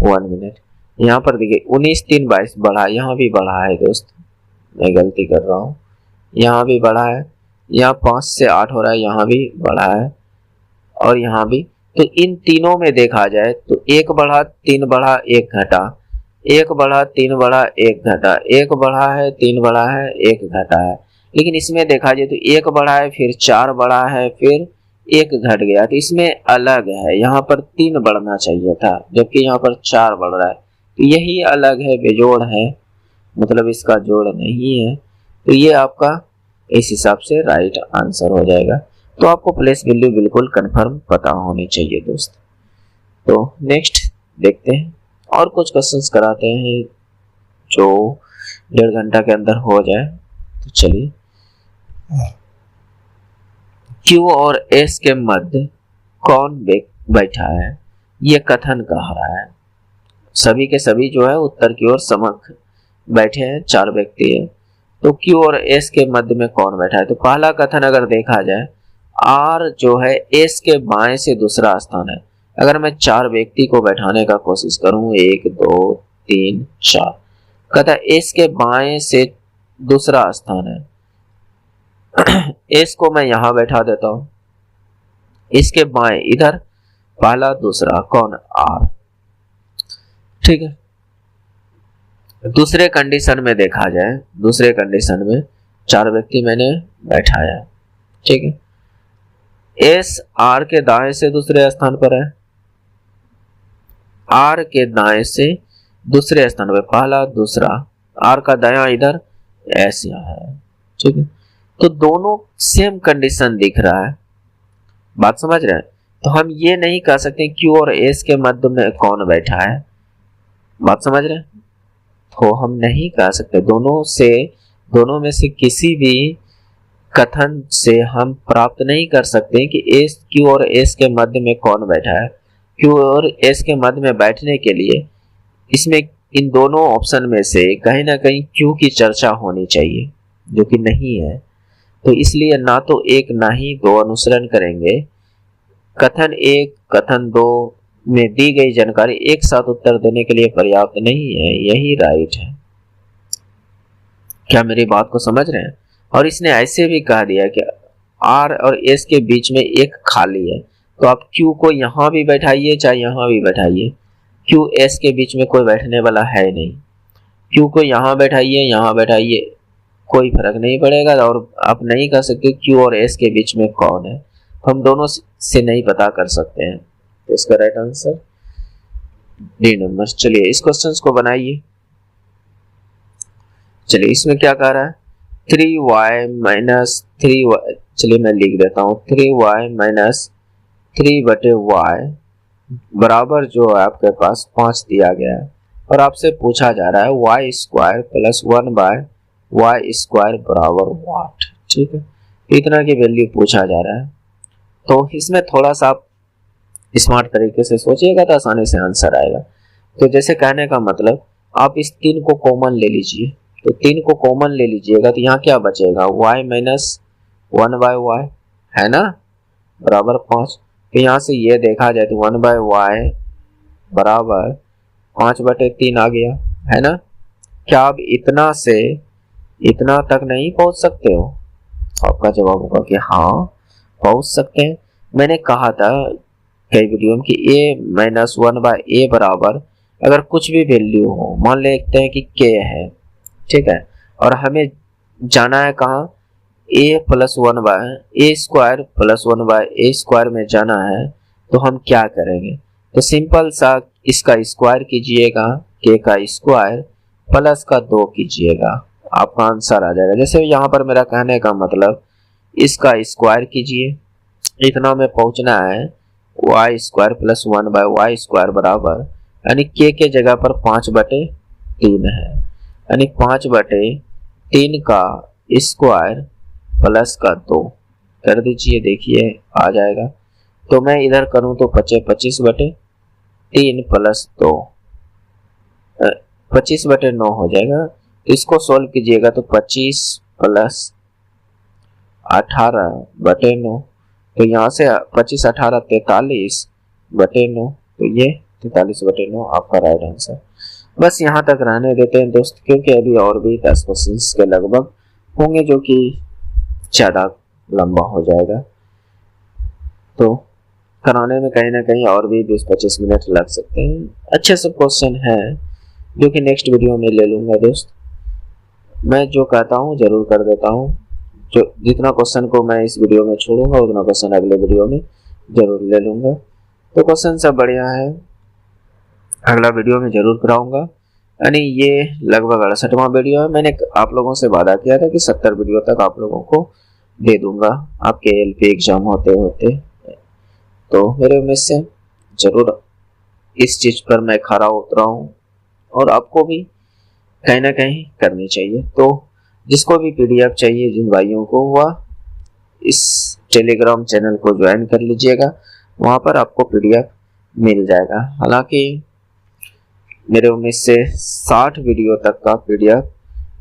1 मिनट। यहाँ पर देखिए 19, 3, 22 बढ़ा, यहाँ भी बढ़ा है दोस्त, मैं गलती कर रहा हूँ। यहाँ भी बढ़ा है, यहाँ 5 से 8 हो रहा है, यहाँ भी बढ़ा है और यहाँ भी। तो इन तीनों में देखा जाए तो 1 बढ़ा, 3 बढ़ा, 1 घटा, 1 बढ़ा, 3 बढ़ा, 1 घटा, 1 बढ़ा है, 3 बढ़ा है, 1 घटा है। लेकिन इसमें देखा जाए तो 1 बढ़ा है, फिर 4 बढ़ा है, फिर 1 घट गया। तो इसमें अलग है, यहाँ पर 3 बढ़ना चाहिए था जबकि यहाँ पर 4 बढ़ रहा है। तो यही अलग है, बेजोड़ है, मतलब इसका जोड़ नहीं है। तो ये आपका इस हिसाब से राइट आंसर हो जाएगा। तो आपको प्लेस वैल्यू बिल्कुल कंफर्म पता होनी चाहिए दोस्त। तो नेक्स्ट देखते हैं और कुछ क्वेश्चंस कराते हैं जो 1.5 घंटा के अंदर हो जाए। तो चलिए, Q और S के मध्य कौन बैठा है, ये कथन कह रहा है। सभी के सभी जो है उत्तर की ओर समक्ष बैठे हैं, 4 व्यक्ति है। तो Q और S के मध्य में कौन बैठा है? तो पहला कथन अगर देखा जाए, R जो है S के बाएं से दूसरा स्थान है। अगर मैं 4 व्यक्ति को बैठाने का कोशिश करूं, 1 2 3 4, कहता है S के बाएं से दूसरा स्थान है। S को मैं यहां बैठा देता हूं, इसके बाएं इधर पहला दूसरा कौन? R, ठीक है। दूसरे कंडीशन में देखा जाए, दूसरे कंडीशन में 4 व्यक्ति मैंने बैठाया, ठीक है। S R के दाएं से दूसरे स्थान पर है, R के दाएं से दूसरे स्थान पर पहला दूसरा, R का दायां इधर, S यहाँ है, ठीक है। तो दोनों सेम कंडीशन दिख रहा है, बात समझ रहे हैं। तो हम ये नहीं कह सकते Q और S के मध्य में कौन बैठा है, बात समझ रहे हैं। तो हम नहीं कह सकते, दोनों में से किसी भी कथन से हम प्राप्त नहीं कर सकते कि Q और S के मध्य में कौन बैठा है। Q और S के मध्य में बैठने के लिए इसमें इन दोनों ऑप्शन में से कहीं ना कहीं Q की चर्चा होनी चाहिए, जो कि नहीं है। तो इसलिए ना तो 1 ना ही 2 अनुसरण करेंगे। कथन 1 कथन 2 में दी गई जानकारी एक साथ उत्तर देने के लिए पर्याप्त नहीं है, यही राइट है। क्या मेरी बात को समझ रहे हैं? और इसने ऐसे भी कह दिया कि R और S के बीच में एक खाली है, तो आप Q को यहां भी बैठाइए चाहे यहां भी बैठाइए, Q S के बीच में कोई बैठने वाला है नहीं। Q को यहां बैठाइए, कोई फर्क नहीं पड़ेगा। और आप नहीं कह सकते Q और S के बीच में कौन है, हम दोनों से नहीं पता कर सकते हैं। तो इसका राइट आंसर डी नंबर। चलिए इस क्वेश्चन को बनाइए। चलिए इसमें क्या कह रहा है, 3y माइनस 3y, चलिए मैं लिख देता हूं, 3y माइनस 3/y बराबर जो है आपके पास 5 दिया गया है, और आपसे पूछा जा रहा है y स्क्वायर प्लस 1/y² बराबर व्हाट, ठीक है। इतना की वैल्यू पूछा जा रहा है। तो इसमें थोड़ा सा आप स्मार्ट तरीके से सोचिएगा तो आसानी से आंसर आएगा। तो जैसे कहने का मतलब, आप इस 3 को कॉमन ले लीजिए, तो 3 को कॉमन ले लीजिएगा तो यहाँ क्या बचेगा, y माइनस 1/y है ना, बराबर 5। तो यहाँ से ये देखा जाए तो 1/y बराबर 5/3 आ गया, है ना। क्या आप इतना से इतना तक नहीं पहुंच सकते हो? आपका जवाब होगा कि हाँ पहुंच सकते हैं। मैंने कहा था कई वीडियो में कि a माइनस 1/a बराबर अगर कुछ भी वैल्यू हो, मान लेते हैं कि k है, ठीक है, और हमें जाना है कहाँ, a plus 1/a² plus 1/a² में जाना है, तो हम क्या करेंगे, तो सिंपल सा इसका स्क्वायर कीजिएगा, k का स्क्वायर प्लस का 2 कीजिएगा, आपका आंसर आ जाएगा। जैसे यहाँ पर मेरा कहने का मतलब, इसका स्क्वायर कीजिए, इतना में पहुंचना है, y² प्लस 1/y² बराबर, यानी k के जगह पर 5/3 है, यानी 5/3 का स्क्वायर प्लस का 2 कर दीजिए, देखिए आ जाएगा। तो मैं इधर करूं तो 25/3 प्लस 2 25/9 हो जाएगा। इसको सॉल्व कीजिएगा तो 25 प्लस 18/9, तो यहाँ से 25 18 43/9, तो ये 43/9 आपका राइट आंसर। बस यहाँ तक रहने देते हैं दोस्त, क्योंकि अभी और भी 10 क्वेश्चन के लगभग होंगे जो कि ज़्यादा लंबा हो जाएगा, तो कराने में कहीं ना कहीं और भी 20-25 मिनट लग सकते हैं। अच्छे सब क्वेश्चन हैं जो कि नेक्स्ट वीडियो में ले लूँगा दोस्त। मैं जो कहता हूँ जरूर कर देता हूँ, जो जितना क्वेश्चन को मैं इस वीडियो में छोड़ूंगा उतना क्वेश्चन अगले वीडियो में जरूर ले लूँगा। तो क्वेश्चन सब बढ़िया है, अगला वीडियो में जरूर कराऊंगा। यानी ये लगभग 68वां वीडियो है। मैंने आप लोगों से वादा किया था कि 70 वीडियो तक आप लोगों को दे दूंगा आपके LP एग्जाम होते होते, तो मेरे उम्मीद से जरूर इस चीज पर मैं खरा उतरा हूँ, और आपको भी कहीं ना कहीं करनी चाहिए। तो जिसको भी पीडीएफ चाहिए, जिन भाइयों को, वह इस टेलीग्राम चैनल को ज्वाइन कर लीजिएगा, वहां पर आपको पीडीएफ मिल जाएगा। हालांकि मेरे 19 से 60 वीडियो तक का पीडीएफ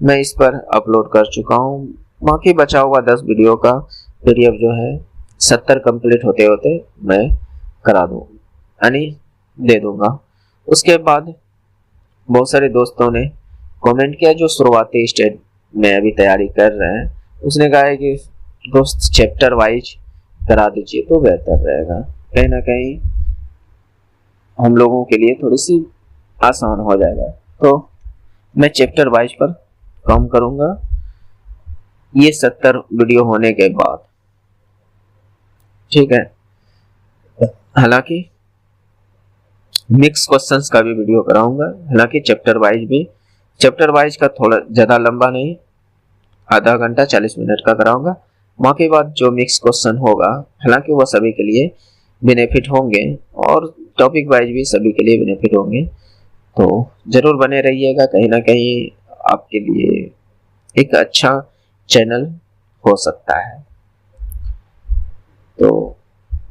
मैं इस पर अपलोड कर चुका हूँ। बाकी बचा हुआ 10 वीडियो का पीडीएफ जो है 70 कंप्लीट होते होते मैं करा दूँ, यानी दे दूंगा। उसके बाद बहुत सारे दोस्तों ने कमेंट किया जो शुरुआती स्टेज में अभी तैयारी कर रहे हैं, उसने कहा है कि दोस्त चैप्टर वाइज करा दीजिए तो बेहतर रहेगा। कहीं ना कहीं हम लोगों के लिए थोड़ी सी आसान हो जाएगा। तो मैं चैप्टर वाइज पर काम करूंगा ये 70 वीडियो होने के बाद, ठीक है। हालांकि मिक्स क्वेश्चंस का भी वीडियो कराऊंगा, हालांकि चैप्टर वाइज का थोड़ा ज्यादा लंबा नहीं, आधा घंटा 40 मिनट का कराऊंगा। वहां के बाद जो मिक्स क्वेश्चन होगा, हालांकि वह सभी के लिए बेनिफिट होंगे और टॉपिक वाइज भी सभी के लिए बेनिफिट होंगे। तो जरूर बने रहिएगा, कहीं ना कहीं आपके लिए एक अच्छा चैनल हो सकता है। तो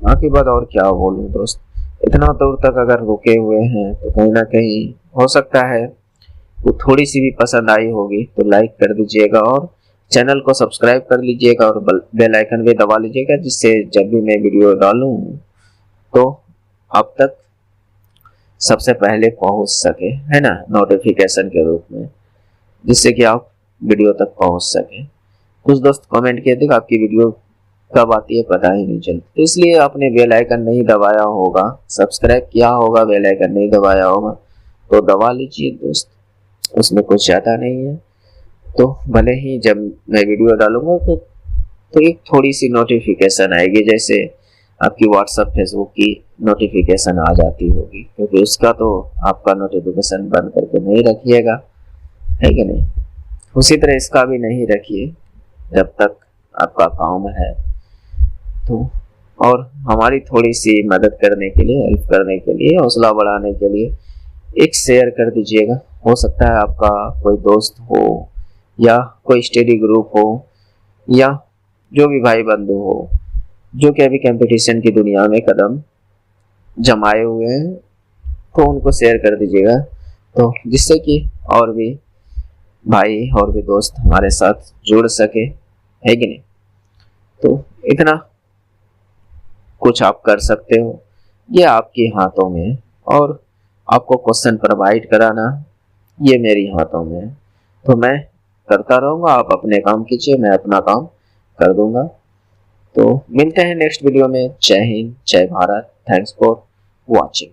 वहां के बाद और क्या बोलूं दोस्त, इतना दूर तक अगर रुके हुए हैं तो कहीं ना कहीं हो सकता है वो थोड़ी सी भी पसंद आई होगी तो लाइक कर दीजिएगा और चैनल को सब्सक्राइब कर लीजिएगा और बेल आइकन भी दबा लीजिएगा, जिससे जब भी मैं वीडियो डालूं तो आप तक सबसे पहले पहुंच सके, है ना, नोटिफिकेशन के रूप में, जिससे कि आप वीडियो तक पहुंच सके। कुछ दोस्त कमेंट किए थे आपकी वीडियो कब आती है पता ही नहीं चलता, तो इसलिए आपने बेल आइकन नहीं दबाया होगा, सब्सक्राइब किया होगा, बेल आइकन नहीं दबाया होगा, तो दबा लीजिए दोस्त, उसमें कुछ ज्यादा नहीं है। तो भले ही जब मैं वीडियो डालूंगा तो एक थोड़ी सी नोटिफिकेशन आएगी, जैसे आपकी व्हाट्सएप फेसबुक की नोटिफिकेशन आ जाती होगी, क्योंकि उसका तो आपका नोटिफिकेशन बंद करके नहीं रखिएगा, है कि नहीं। उसी तरह इसका भी नहीं रखिए जब तक आपका काम है। तो और हमारी थोड़ी सी मदद करने के लिए, हेल्प करने के लिए, हौसला बढ़ाने के लिए एक शेयर कर दीजिएगा। हो सकता है आपका कोई दोस्त हो या कोई स्टडी ग्रुप हो या जो भी भाई बंधु हो जो कि अभी कंपटीशन की दुनिया में कदम जमाए हुए हैं, तो उनको शेयर कर दीजिएगा, तो जिससे कि और भी भाई और भी दोस्त हमारे साथ जुड़ सके, है कि नहीं। तो इतना कुछ आप कर सकते हो, ये आपके हाथों में, और आपको क्वेश्चन प्रोवाइड कराना ये मेरी हाथों में है। तो मैं करता रहूंगा, आप अपने काम कीजिए, मैं अपना काम कर दूंगा। तो मिलते हैं नेक्स्ट वीडियो में। जय हिंद, जय भारत, थैंक्स फॉर वॉचिंग।